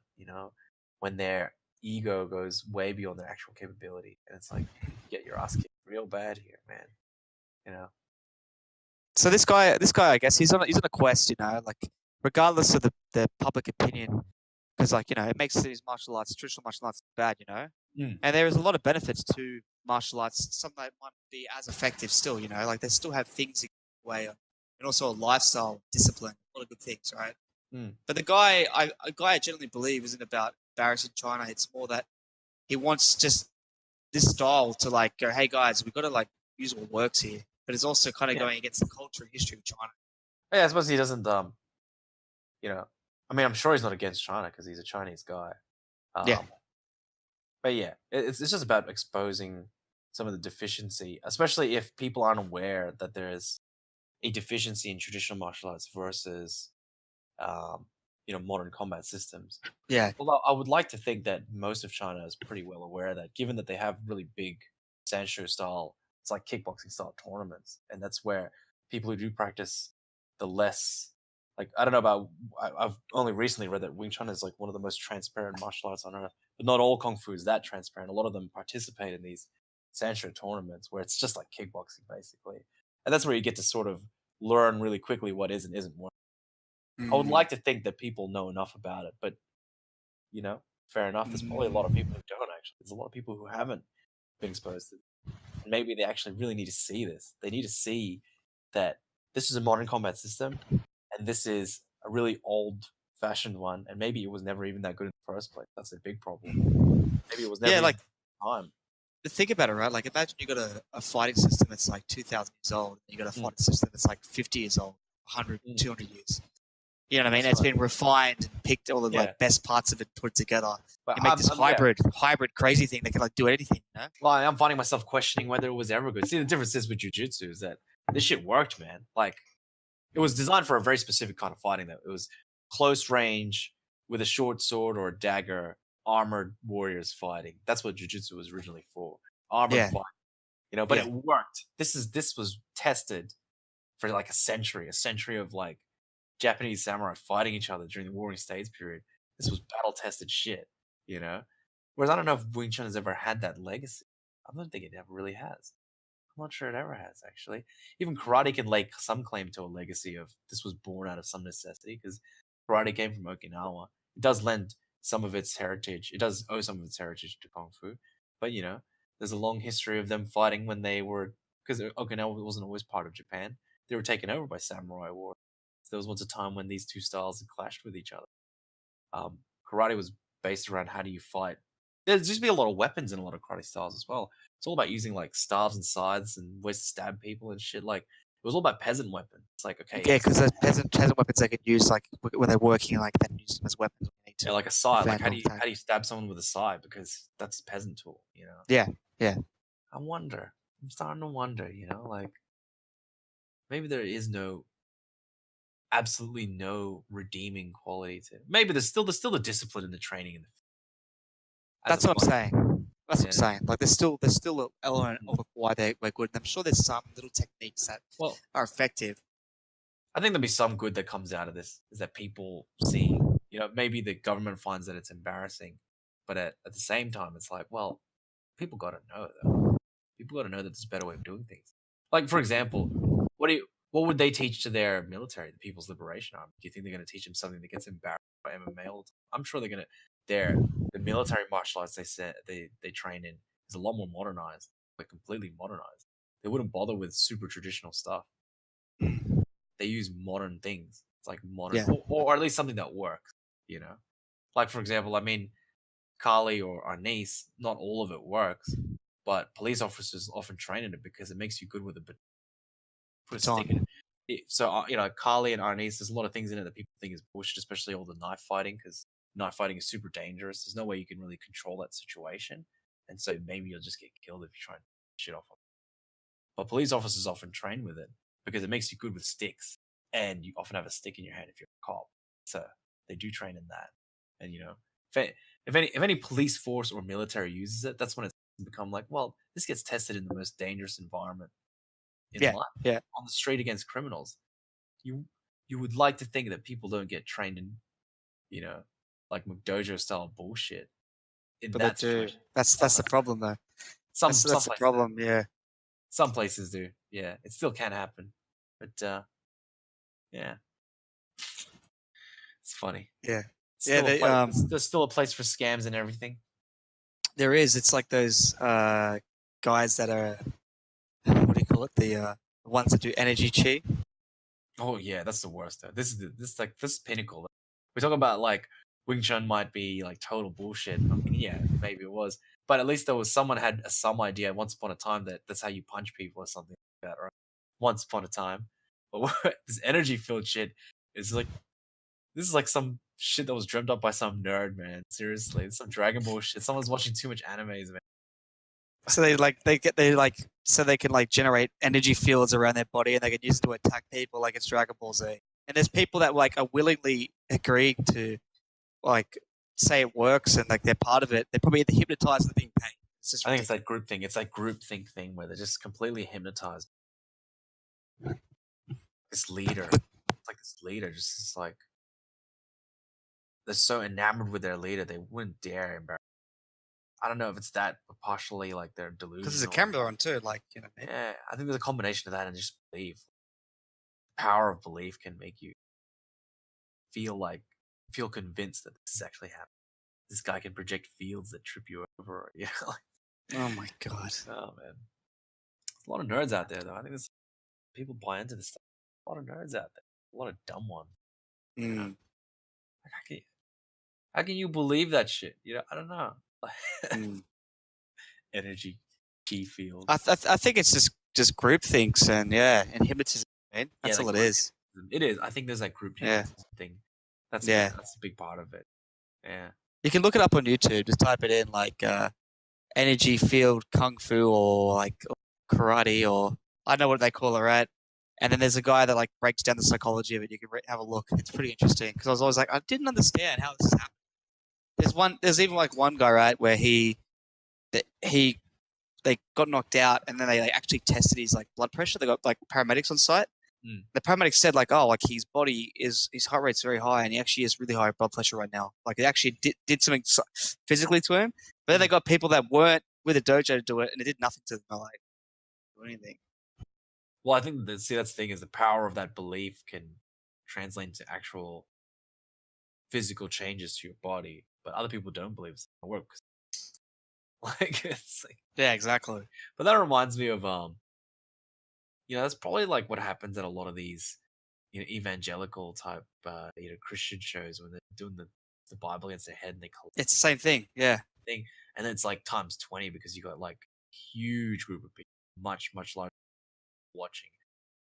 When their ego goes way beyond their actual capability, and it's like you get your ass kicked real bad here, man. So this guy, I guess he's on a quest, like regardless of the public opinion, because like it makes these traditional martial arts bad, and there is a lot of benefits to martial arts. Some that might be as effective still, like they still have things in the way, and also a lifestyle, discipline, a lot of good things, right? But a guy I generally believe isn't about embarrassing China. It's more that he wants just this style to like go, hey guys, we've got to like use what works here. But it's also kind of going against the culture and history of China. Yeah, I suppose he doesn't. I mean, I'm sure he's not against China because he's a Chinese guy. But yeah, it's just about exposing some of the deficiency, especially if people aren't aware that there's a deficiency in traditional martial arts versus modern combat systems. Yeah. Although I would like to think that most of China is pretty well aware of that, given that they have really big Sanshou style, it's like kickboxing style tournaments, and that's where people who do practice the less, like I don't know about, I've only recently read that Wing Chun is like one of the most transparent martial arts on earth, but not all Kung Fu is that transparent. A lot of them participate in these Sanshou tournaments where it's just like kickboxing basically, and that's where you get to sort of learn really quickly what is and isn't working. I would like to think that people know enough about it, but fair enough. There's probably a lot of people who don't actually. There's a lot of people who haven't been exposed to it. And maybe they actually really need to see this. They need to see that this is a modern combat system, and this is a really old-fashioned one, and maybe it was never even that good in the first place. That's a big problem. Maybe it was never like time. But think about it, right? Like imagine you got a fighting system that's like 2,000 years old, and you got a fighting system that's like 50 years old, 100, 200 years. You know what I mean? It's been refined and picked all the like best parts of it put together. But you make this hybrid crazy thing that can like do anything. Well, I'm finding myself questioning whether it was ever good. See, the difference is with jiu-jitsu is that this shit worked, man. Like, it was designed for a very specific kind of fighting. Though it was close range with a short sword or a dagger, armored warriors fighting. That's what jiu-jitsu was originally for. Armored fight. But it worked. This was tested for like a century of like Japanese samurai fighting each other during the Warring States period. This was battle-tested shit, Whereas I don't know if Wing Chun has ever had that legacy. I don't think it ever really has. I'm not sure it ever has, actually. Even karate can lay some claim to a legacy of this was born out of some necessity, because karate came from Okinawa. It does lend some of its heritage. It does owe some of its heritage to Kung Fu. But, there's a long history of them fighting when they were, because Okinawa wasn't always part of Japan. They were taken over by samurai war. So there was once a time when these two styles had clashed with each other. Karate was based around how do you fight. There's used to be a lot of weapons in a lot of karate styles as well. It's all about using like staves and scythes and ways to stab people and shit. Like it was all about peasant weapons. It's like because those peasant weapons they could use like when they're working, like they use them as weapons. Yeah, like a scythe. Like how do you stab someone with a scythe? Because that's a peasant tool. Yeah. I'm starting to wonder. Like maybe there is absolutely no redeeming quality to it. Maybe there's still the discipline and the training That's what I'm saying. That's what I'm saying. Like there's still an element of why we're good. And I'm sure there's some little techniques that are effective. I think there'll be some good that comes out of this is that people see, maybe the government finds that it's embarrassing, but at the same time, it's like, well, people got to know though. People got to know that there's a better way of doing things. Like for example, what What would they teach to their military, the People's Liberation Army? Do you think they're going to teach them something that gets embarrassed by MMA all the time? I'm sure they're going to. The military martial arts they train in is a lot more modernized, like completely modernized. They wouldn't bother with super traditional stuff. They use modern things. It's like modern, Yeah. or at least something that works. You know, like for example, I mean, Kali or our niece, not all of it works, but police officers often train in it because it makes you good with put a stick in it. So Kali and Arnis, there's a lot of things in it that people think is bullshit, especially all the knife fighting, because knife fighting is super dangerous. There's no way you can really control that situation, and so maybe you'll just get killed if you try and shit off. But police officers often train with it because it makes you good with sticks, and you often have a stick in your hand if you're a cop. So they do train in that, and if any police force or military uses it, that's when it's become like, well, this gets tested in the most dangerous environment in life, on the street against criminals. You would like to think that people don't get trained in, like McDojo style bullshit. But they do. Situation. That's the problem, though. That's the problem. Do. Yeah. Some places do. Yeah, it still can happen, but yeah, it's funny. Yeah. There's still a place for scams and everything. There is. It's like those guys that are, what do you call it? The ones that do energy chi. Oh yeah, that's the worst. Though. This is pinnacle. We're talking about like Wing Chun might be like total bullshit. I mean, yeah, maybe it was, but at least someone had some idea once upon a time that that's how you punch people or something like that, right? Once upon a time, but this energy filled shit is like, this is like some shit that was dreamt up by some nerd, man. Seriously, it's some Dragon Ball shit. Someone's watching too much animes, man. So so they can like generate energy fields around their body and they can use it to attack people like it's Dragon Ball Z. And there's people that like are willingly agreeing to like say it works and like they're part of it. They're probably either hypnotized or being paid. I think it's that group thing. It's that groupthink thing where they're just completely hypnotized. This leader, it's like this leader, just like they're so enamored with their leader they wouldn't dare embarrass. I don't know if it's that, but partially like they're delusional. Because there's a camera on too, like Yeah, I think there's a combination of that and just belief. The power of belief can make you feel convinced that this is actually happening. This guy can project fields that trip you over. Oh my god. Oh man, there's a lot of nerds out there though. I think there's people buy into this stuff. A lot of nerds out there. A lot of dumb ones. Like, how can you believe that shit? I don't know. Energy key field. I think it's just groupthinks and hypnotism. Man. That's all it is. It is. I think there's that group thing. That's a big part of it. Yeah. You can look it up on YouTube. Just type it in like energy field kung fu or like karate or I don't know what they call it, right? And then there's a guy that like breaks down the psychology of it. You can have a look. It's pretty interesting because I was always like, I didn't understand how this happened. There's even like one guy, right, where they got knocked out and then they actually tested his like blood pressure. They got like paramedics on site. The paramedics said like, oh, like his heart rate's very high and he actually has really high blood pressure right now. Like it actually did something physically to him. But then they got people that weren't with a dojo to do it and it did nothing to them, like do anything. Well, I think that's the thing is the power of that belief can translate into actual physical changes to your body, but other people don't believe it's gonna work. Yeah, exactly. But that reminds me of that's probably like what happens at a lot of these evangelical type Christian shows when they're doing the Bible against their head and they it's the same thing, yeah. And then it's like times 20 because you got like huge group of people, much larger watching.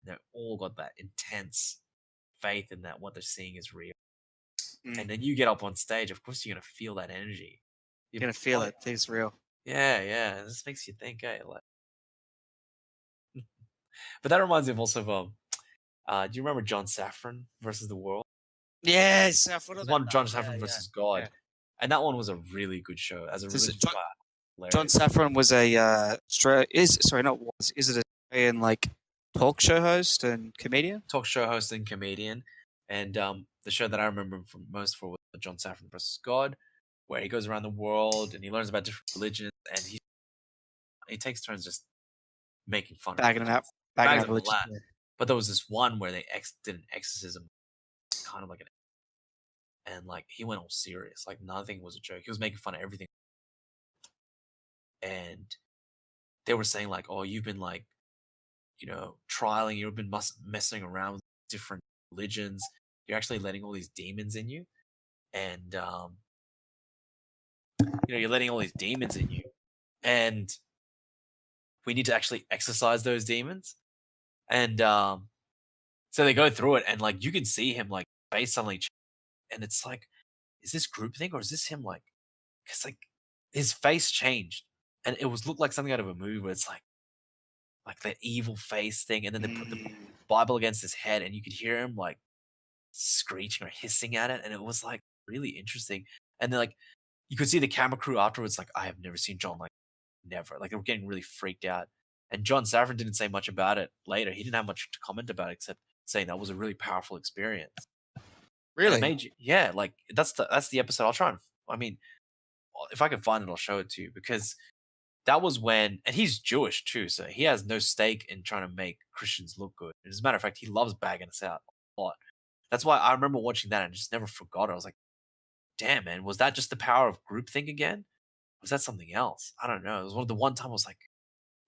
They all got that intense faith in that what they're seeing is real. And then you get up on stage, of course you're gonna feel that energy. You're gonna feel it. It's real. Yeah. This makes you think, like. But that reminds me of also of do you remember John Safran versus the World? Yes, John Safran versus God, yeah. And that one was a really good show. As a religious guy, John Safran was is it Australian like talk show host and comedian? Talk show host and comedian, and the show that I remember him was John Safran versus God, where he goes around the world and he learns about different religions, and he takes turns just making fun bagging of it up. But But there was this one where they did an exorcism, kind of like and like he went all serious, like nothing was a joke. He was making fun of everything, and they were saying like, "Oh, you've been like, trialing. You've been messing around with different religions. You're actually letting all these demons in you, and you're letting all these demons in you, and we need to actually exorcise those demons." And so they go through it, and like you can see him like face suddenly change, and it's like, is this group thing or is this him? Like, because like his face changed, and it looked like something out of a movie where it's like that evil face thing, and then they put the Bible against his head, and you could hear him like screeching or hissing at it, and it was like really interesting. And then like you could see the camera crew afterwards, like, I have never seen John like never. Like they were getting really freaked out. And John Safran didn't say much about it later. He didn't have much to comment about it except saying that was a really powerful experience. Really? It made you, yeah, like that's the episode. I'll try and, I mean, if I can find it, I'll show it to you, because that was when, and he's Jewish too, so he has no stake in trying to make Christians look good. As a matter of fact, he loves bagging us out a lot. That's why I remember watching that and just never forgot it. I was like, damn, man, was that just the power of groupthink again? Was that something else? I don't know. It was the one time I was like,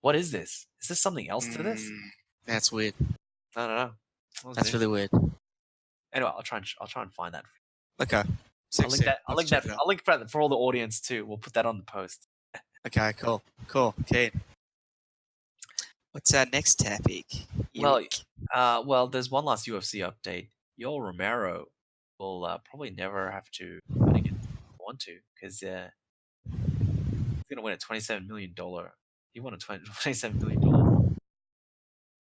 what is this? Is there something else to this? That's weird. I don't know. That's really weird. Anyway, I'll try and find that. Okay. I'll link that for all the audience too. We'll put that on the post. Okay, cool. Okay. What's our next topic? Well, there's one last UFC update. Yoel Romero will probably never have to fight again if he want to, because he's gonna win a $27 million. He won a $27 million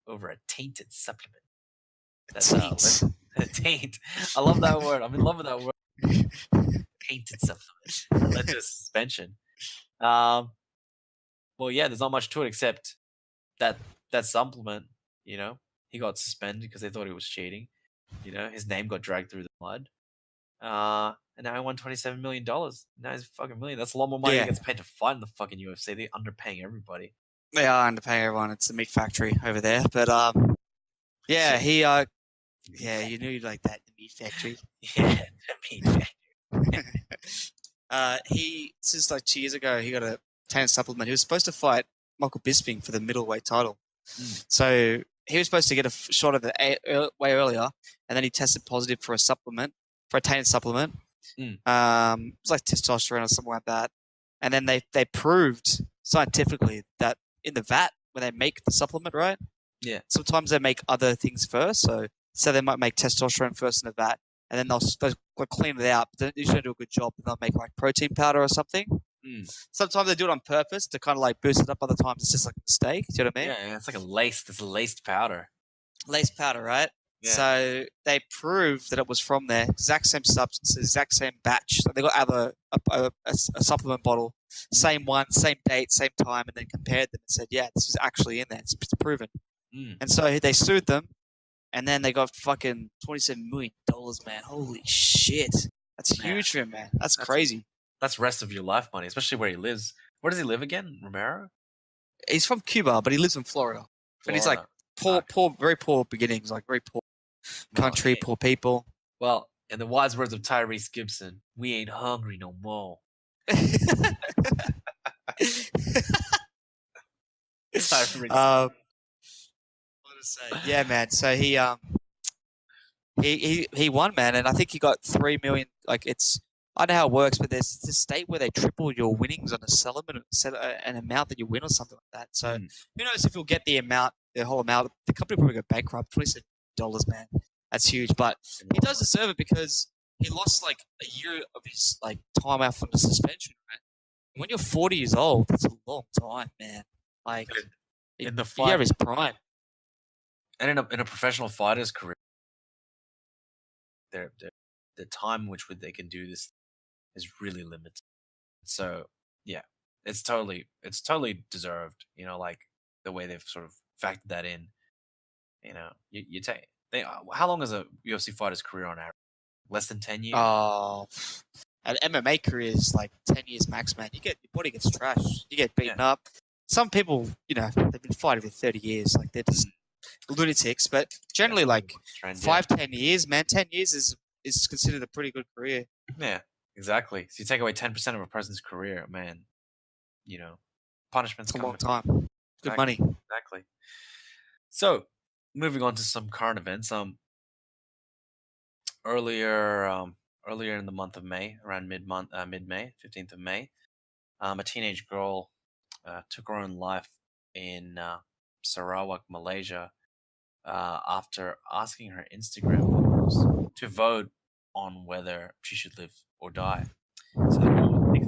over a tainted supplement. That's a taint. I love that word. I'm in love with that word. Tainted supplement. Led to a suspension. Well, yeah, there's not much to it except that supplement, he got suspended because they thought he was cheating. His name got dragged through the mud. And now he won $27 million. Now he's a fucking million. That's a lot more money he gets paid to fight in the fucking UFC. They're underpaying everybody. They are underpaying everyone. It's the meat factory over there. But yeah, you knew you'd like that, the meat factory. Yeah, the meat factory. Since like 2 years ago, he got a tainted supplement. He was supposed to fight Michael Bisping for the middleweight title. So he was supposed to get a shot of it way earlier, and then he tested positive for a tainted supplement. It was like testosterone or something like that. And then they proved scientifically that in the vat, when they make the supplement, right? Yeah. Sometimes they make other things first. So they might make testosterone first in the vat, and then they'll clean it out. But they usually do a good job, and they'll make like protein powder or something. Sometimes they do it on purpose to kind of like boost it up. Other times it's just like a mistake. Do you know what I mean? Yeah, it's like it's a laced powder. Laced powder, right? Yeah. So they proved that it was from there. Exact same substance, exact same batch. So they got a supplement bottle, same one, same date, same time, and then compared them and said, yeah, this is actually in there. It's proven. And so they sued them, and then they got fucking $27 million, man. Holy shit. That's huge for him, man. That's crazy. That's rest of your life money, especially where he lives. Where does he live again, Romero? He's from Cuba, but he lives in Florida. But he's like poor, very poor beginnings, like very poor country, poor people. Well, in the wise words of Tyrese Gibson, we ain't hungry no more. Yeah, man. So he won, man, and I think he got 3 million. Like I don't know how it works, but there's this state where they triple your winnings on a settlement, an amount that you win or something like that. So who knows if you'll get the whole amount. The company probably go bankrupt. $27, man. That's huge, but he does deserve it because he lost like a year of his like time out from the suspension. Right? When you're 40 years old, that's a long time, man. Like in the fight, year of his prime, and in a professional fighter's career, the time in which they can do this is really limited. So yeah, it's totally deserved. Like the way they've sort of factored that in. You take. How long is a UFC fighter's career on average? Less than 10 years? Oh, an MMA career is like 10 years max, man. Your body gets trashed. You get beaten up. Some people, they've been fighting for 30 years. Like they're just lunatics, but generally like Trend, 5-10 years, man. 10 years is considered a pretty good career. Yeah, exactly. So you take away 10% of a person's career, man. Punishment's It's a coming. long time. Good money. Exactly. So, moving on to some current events. Earlier in the month of May, around mid-May, 15th of May, a teenage girl took her own life in Sarawak, Malaysia, after asking her Instagram followers to vote on whether she should live or die. So the girl was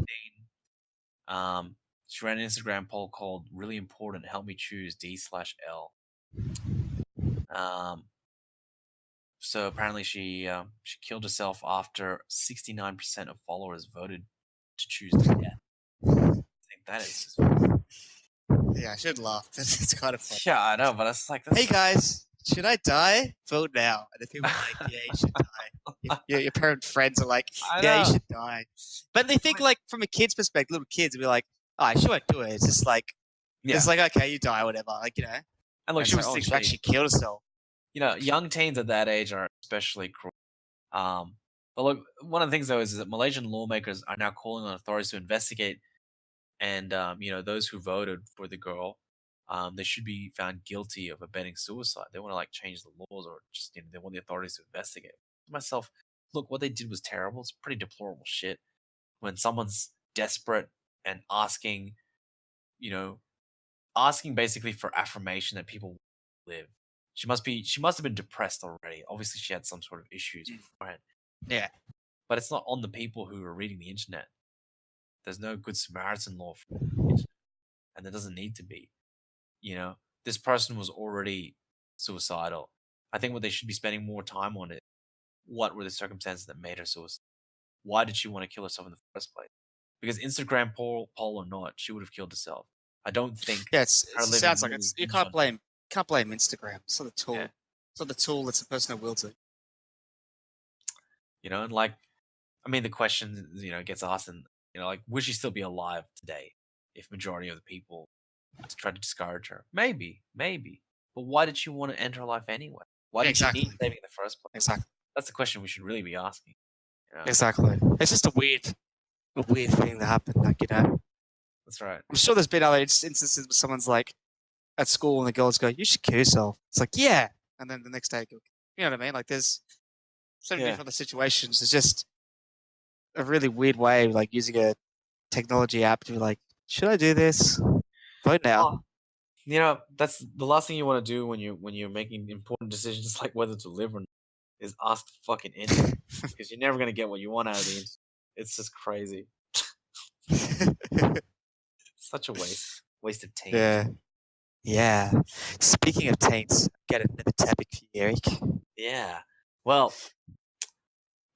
16. She ran an Instagram poll called "Really Important. Help me choose D/L." So apparently she killed herself after 69% of followers voted to choose death. I think that is just... Yeah, I should laugh. It's kind of funny. Yeah, I know, but it's like, hey guys, should I die? Vote now. And the people are like, yeah, you should die. Your parent friends are like, yeah, you should die. But they think like from a kid's perspective, little kids will be like, oh, I sure do it. It's just like, it's like, okay, you die, whatever. Like, And look, she was 16. She actually killed herself. Young teens at that age are especially cruel. But look, one of the things though is that Malaysian lawmakers are now calling on authorities to investigate, and those who voted for the girl, they should be found guilty of abetting suicide. They want to like change the laws, or just they want the authorities to investigate. Myself, look, what they did was terrible. It's pretty deplorable shit. When someone's desperate and asking basically for affirmation that people live. She must have been depressed already. Obviously, she had some sort of issues beforehand. Yeah. But it's not on the people who are reading the internet. There's no good Samaritan law for the internet, and there doesn't need to be. This person was already suicidal. I think what they should be spending more time on is what were the circumstances that made her suicidal? Why did she want to kill herself in the first place? Because Instagram poll or not, she would have killed herself. I don't think. Yeah, it sounds like you can't blame Instagram. It's not the tool. Yeah. It's not the tool. It's the person who wields it. And like, I mean, the question gets asked, and like, would she still be alive today if majority of the people tried to discourage her? Maybe. But why did she want to end her life anyway? Why did she need saving in the first place? Exactly. That's the question we should really be asking. Exactly. It's just a weird thing that happened. Like That's right. I'm sure there's been other instances where someone's like at school and the girls go, "You should kill yourself." It's like, yeah, and then the next day, you know what I mean? Like there's so many different other situations. It's just a really weird way of like using a technology app to be like, should I do this? Vote now. That's the last thing you want to do when you're making important decisions like whether to live or not, is ask the fucking internet, because you're never gonna get what you want out of the internet. It's just crazy. Such a waste of taint. Yeah. Speaking of taints, get another topic for you, Eric. Yeah. Well,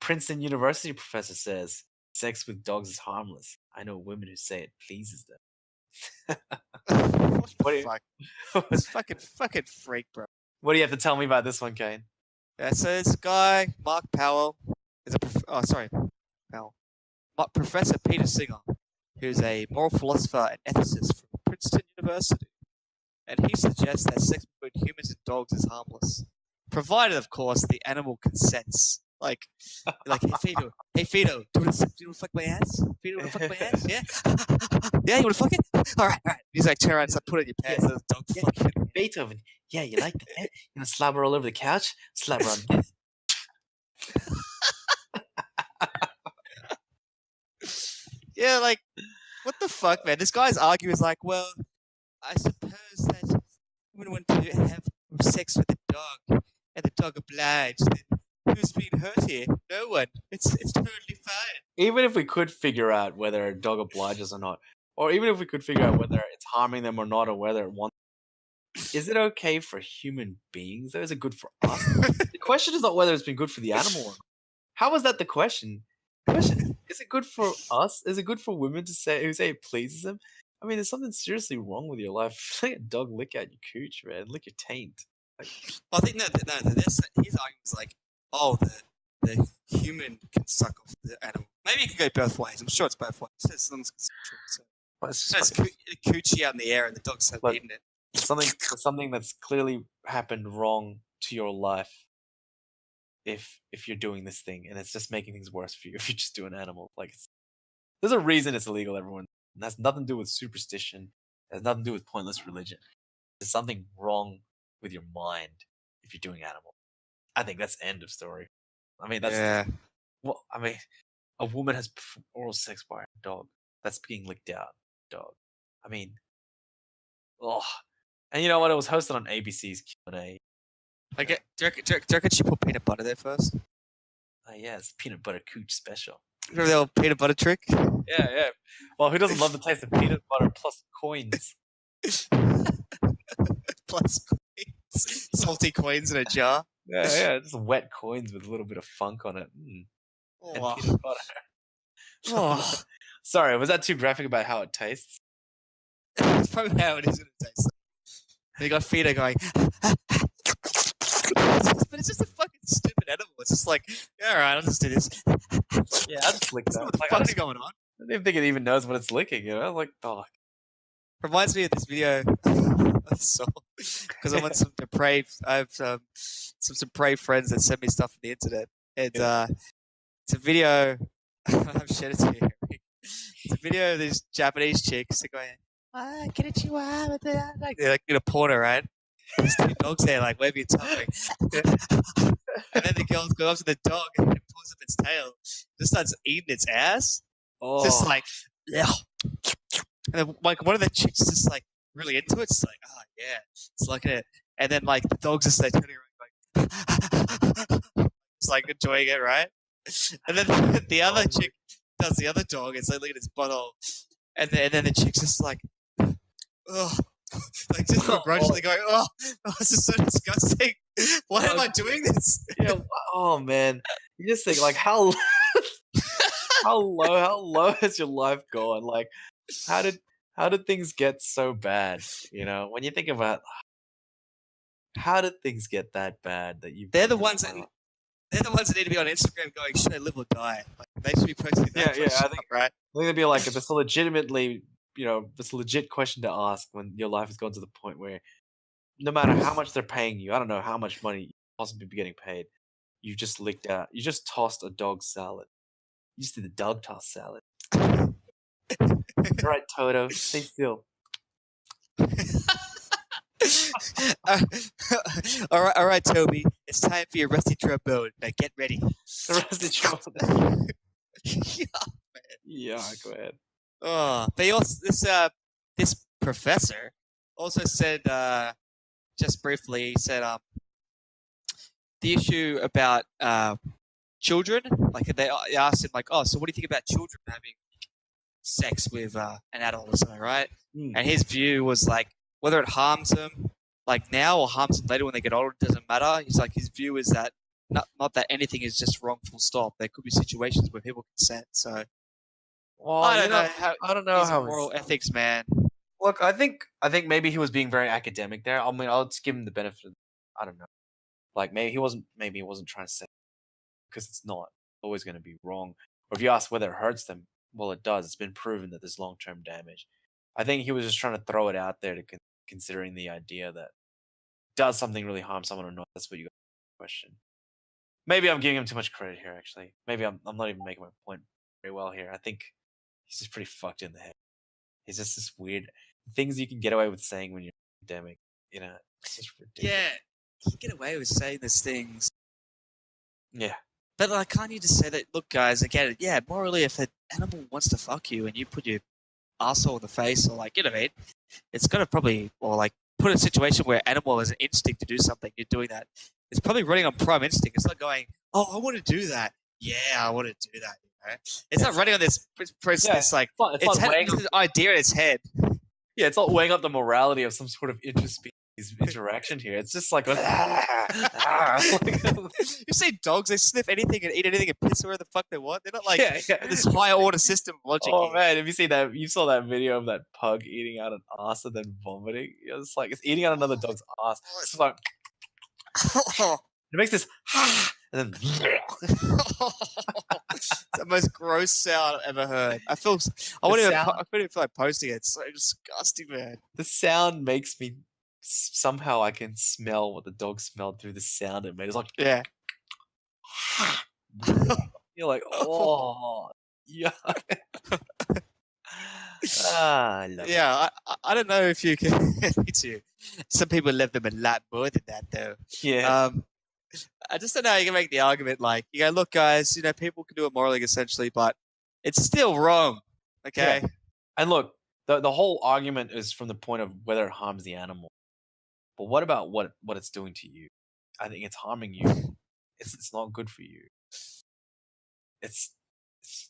Princeton University professor says sex with dogs is harmless. I know women who say it pleases them. What the fuck? This fucking freak, bro. What do you have to tell me about this one, Kain? Yeah, so this guy, Mark Powell, is Professor Peter Singer, who's a moral philosopher and ethicist from Princeton University, and he suggests that sex between humans and dogs is harmless, provided, of course, the animal consents. Like, hey Fido, do you want to fuck my ass? Fido, want to fuck my ass? Yeah, yeah, you want to fuck it? All right. He's like, turn around and start putting it in your pants. And the dog fucking Beethoven. Yeah, you like that? You want to slap her all over the couch? Slap her on this. Yeah, like, what the fuck, man? This guy's arguing is like, well, I suppose that women want to have sex with a dog, and the dog obliged. Who's being hurt here? No one. It's totally fine. Even if we could figure out whether a dog obliges or not, or even if we could figure out whether it's harming them or not, or whether it wants, is it okay for human beings? Though, is it good for us? The question is not whether it's been good for the animal or not. How is that the question? The question is it good for us? Is it good for women to say it pleases them? I mean, there's something seriously wrong with your life. Let a dog lick out your cooch, man. Lick your taint. Like, I think his argument is like, oh, the human can suck off the animal. Maybe it can go both ways. I'm sure it's both ways. As long as it's consensual. So. Well, There's coochie out in the air and the dog's eating it. Something that's clearly happened wrong to your life if you're doing this thing, and it's just making things worse for you if you just do an animal. Like, there's a reason it's illegal, everyone. It has nothing to do with superstition. It has nothing to do with pointless religion. There's something wrong with your mind if you're doing animal. I think that's end of story. I mean, that's well. I mean, a woman has oral sex by a dog that's being licked out. Dog. I mean, oh. And you know what? It was hosted on ABC's Q&A. Like, do you reckon she put peanut butter there first? Yeah, it's peanut butter cooch special. Remember the old peanut butter trick? Yeah. Well, who doesn't love the taste of peanut butter plus coins? Plus coins. Salty coins in a jar. Yeah, just wet coins with a little bit of funk on it. And peanut butter. Oh. Sorry, was that too graphic about how it tastes? That's probably how it is going to taste. And you got Fida going, but it's just a fucking stupid animal. It's just like, yeah, alright, I'll just do this. Yeah, I'll just lick that. What the fuck's going on? I don't even think it even knows what it's licking, you know? Like, oh. Reminds me of this video I saw, because I'm on some depraved, I have some depraved friends that send me stuff on the internet. And it's a video, I've shared it to you. It's a video of these Japanese chicks. They're going, like they're like in a porno, right? There's two dogs there, like waving your tongue. And then the girl goes up to the dog and pulls up its tail, just starts eating its ass. Oh. Just like, yeah. And then, like, one of the chicks is just like really into it. It's like, oh yeah, it's like it. And then like the dogs just like turning around, like, it's like enjoying it, right? And then the other chick does the other dog. It's like, look at his butthole. And then the chick's just like, oh, like just begrudgingly going, oh, this is so disgusting. Why am I doing this? Yeah. Oh man, you just think like how low has your life gone? Like, how did things get so bad? You know, when you think about how did things get that bad that you? They're the ones that need to be on Instagram going, should I live or die? Like, they should be posting that. Yeah. I think right. I think it'd be like if it's a legitimately, it's a legit question to ask when your life has gone to the point where no matter how much they're paying you, I don't know how much money you possibly be getting paid, you just licked out, you just tossed a dog salad. You just did the dog toss salad. All right, Toto, stay still. all right, Toby. It's time for your rusty trombone. Now get ready. The rusty trombone. Yeah, man. Yeah, go ahead. Oh, they also this professor also said just briefly, he said the issue about children, like they asked him like, oh, so what do you think about children having sex with an adult or something, right? And his view was like, whether it harms them like now or harms them later when they get older, it doesn't matter. He's like, his view is that not that anything is just wrong, full stop. There could be situations where people consent. So well, I don't know how moral ethics, man. Look, I think maybe he was being very academic there. I mean, I'll just give him the benefit. I don't know. Like maybe he wasn't trying to say, because it's not always going to be wrong. Or if you ask whether it hurts them, well, it does. It's been proven that there's long-term damage. I think he was just trying to throw it out there to considering the idea that does something really harm someone or not. That's what you got to question. Maybe I'm giving him too much credit here. Actually, maybe I'm not even making my point very well here. I think he's just pretty fucked in the head. He's just this weird things you can get away with saying when you're academic. You know, it's just ridiculous. Yeah, you can get away with saying these things. Yeah. But like, can't you just say that, look, guys, I get it. Yeah, morally, if an animal wants to fuck you and you put your arsehole in the face or like, you know what I mean? It's going to probably, or like, put in a situation where animal has an instinct to do something, you're doing that. It's probably running on prime instinct. It's not going, oh, I want to do that. Yeah, I want to do that. You know? It's not running on this like, it's this idea in its head. Yeah, it's not weighing up the morality of some sort of interspecies interaction here. It's just like, you say dogs, they sniff anything and eat anything and piss wherever the fuck they want. They're not like this higher order system of logic. Oh man, have you seen that? You saw that video of that pug eating out an ass and then vomiting? It's like it's eating out another dog's ass. It's like it makes this and then it's the most gross sound I've ever heard. I feel like posting it. It's so disgusting, man. The sound makes me somehow I can smell what the dog smelled through the sound it made. It's like, Yeah. you're like, oh, yeah. I love it. Yeah, I don't know if you can. Me too. Some people love them a lot more than that, though. Yeah. I just don't know how you can make the argument like, you go, look, guys, people can do it morally, essentially, but it's still wrong. Okay. Yeah. And look, the whole argument is from the point of whether it harms the animal. But what about what it's doing to you? I think it's harming you. It's not good for you. This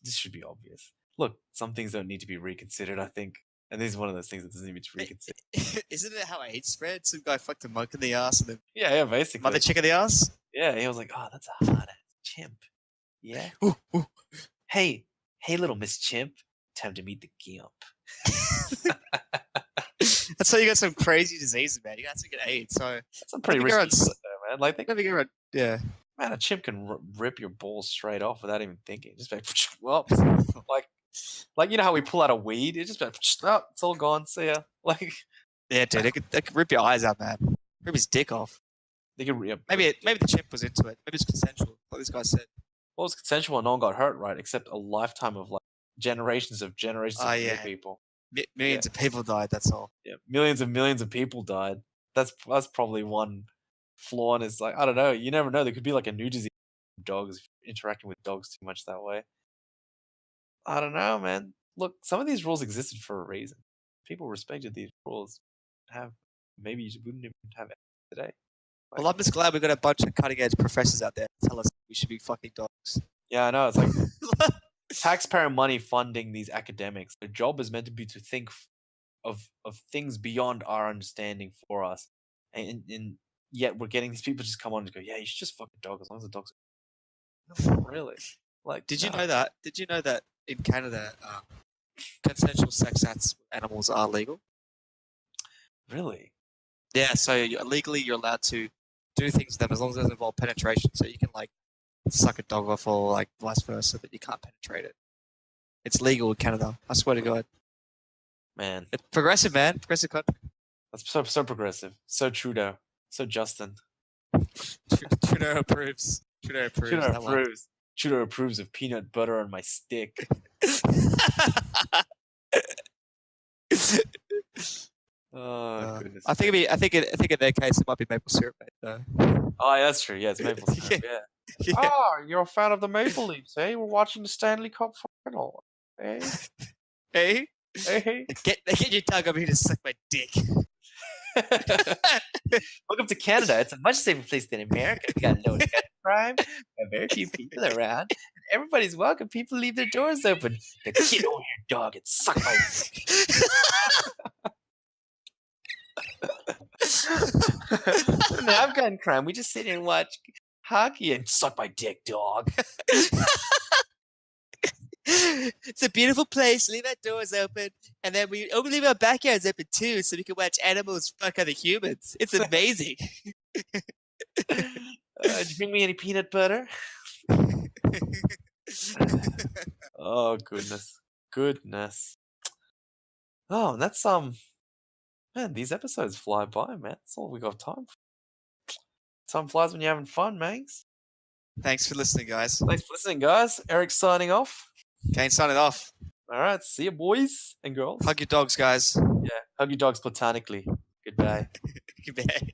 should be obvious. Look, some things don't need to be reconsidered, I think. And this is one of those things that doesn't need to be reconsidered. Isn't it how AIDS spread? Some guy fucked a monk in the ass and then Yeah, basically. mother chick in the ass? Yeah, he was like, oh, that's a hard ass chimp. Yeah. Ooh, ooh. Hey, little Miss Chimp. Time to meet the gimp. That's how you got some crazy diseases, man. You got to get AIDS. So That's a pretty risky shit, though, man. Like, yeah. man, a chimp can rip your balls straight off without even thinking. Just like, well, like you know how we pull out a weed? It's just like, oh, it's all gone. See ya. Like, yeah, dude, they could rip your eyes out, man. Rip his dick off. they could. Yeah, Maybe the chimp was into it. Maybe it's consensual, like this guy said. well, it's consensual and no one got hurt, right? Except a lifetime of like generations of yeah. people. Millions of people died. That's all. Yeah, millions of people died. That's probably one flaw. And it's like, I don't know. You never know. There could be like a new disease from dogs if you're interacting with dogs too much that way. I don't know, man. Look, some of these rules existed for a reason. People respected these rules. Maybe you wouldn't even have it today. Well, I'm just glad we've got a bunch of cutting edge professors out there to tell us we should be fucking dogs. Yeah, I know. It's like taxpayer money funding these academics. Their job is meant to be to think of things beyond our understanding for us, and yet we're getting these people just come on and go, yeah, you should just fuck a dog as long as the dog's. No, not really. Like, Did you know that? Did you know that in Canada, consensual sex acts with animals are legal? Really? Yeah, so legally you're allowed to do things with them as long as it doesn't involve penetration. So you can like suck a dog off or like vice versa, but you can't penetrate it. It's legal in Canada. I swear to God. Man, It's progressive, man. Progressive country. that's so progressive. So Trudeau. So Justin. Trudeau approves. Trudeau approves. Trudeau that one. approves. Trudeau approves of peanut butter on my stick. Oh goodness. I think in their case it might be maple syrup, mate. Though. Oh, yeah, that's true. Yeah, it's maple syrup. Yeah. Yeah. Oh, you're a fan of the Maple Leafs, eh? We're watching the Stanley Cup final, eh? Hey, Hey. get your tongue over here to suck my dick. Welcome to Canada. It's a much safer place than America. We got low gun crime, very few people around, and everybody's welcome. People leave their doors open. Now get over here, dog, and suck my dick. We don't have gun crime. We just sit here and watch hockey and suck my dick, dog. It's a beautiful place. Leave our doors open, and then we leave our backyards open too, so we can watch animals fuck other humans. It's amazing. Did you bring me any peanut butter? Oh goodness. Oh, and that's man, these episodes fly by, man. That's all we got time for. Time flies when you're having fun, Mangs. Thanks for listening, guys. Thanks for listening, guys. Eric signing off. Kain signing off. All right, see you, boys and girls. Hug your dogs, guys. Yeah, hug your dogs platonically. Goodbye. Goodbye.